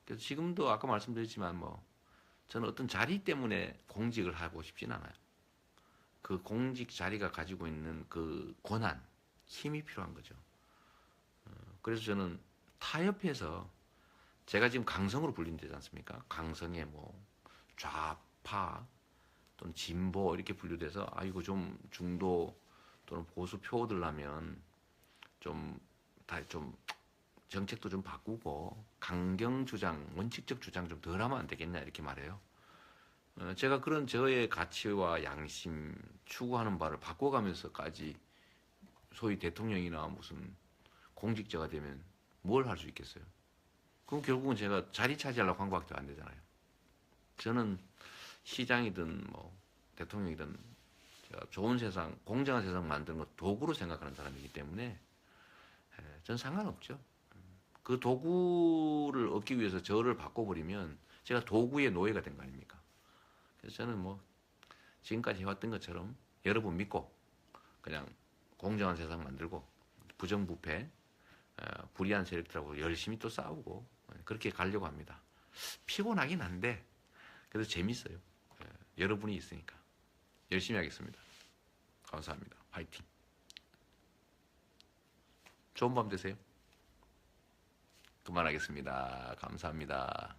그래서 지금도 아까 말씀드렸지만 저는 어떤 자리 때문에 공직을 하고 싶진 않아요. 그 공직 자리가 가지고 있는 그 권한, 힘이 필요한 거죠. 그래서 저는 타협해서 제가 지금 강성으로 불린다지 않습니까? 강성의 좌파 또는 진보 이렇게 분류돼서 이거 좀 중도 또는 보수 표들라면 좀 정책도 좀 바꾸고 강경 주장, 원칙적 주장 좀 덜 하면 안 되겠냐 이렇게 말해요. 제가 그런 저의 가치와 양심 추구하는 바를 바꿔가면서까지 소위 대통령이나 무슨 공직자가 되면 뭘 할 수 있겠어요? 그럼 결국은 제가 자리 차지하려고 한 것밖에 안 되잖아요. 저는 시장이든 대통령이든 제가 좋은 세상, 공정한 세상 만드는 것 도구로 생각하는 사람이기 때문에 전 상관없죠. 그 도구를 얻기 위해서 저를 바꿔버리면 제가 도구의 노예가 된 거 아닙니까? 그래서 저는 지금까지 해왔던 것처럼 여러분 믿고 그냥 공정한 세상 만들고 부정부패, 불의한 세력들하고 열심히 또 싸우고 그렇게 가려고 합니다. 피곤하긴 한데 그래도 재밌어요. 여러분이 있으니까 열심히 하겠습니다. 감사합니다. 파이팅. 좋은 밤 되세요. 그만하겠습니다. 감사합니다.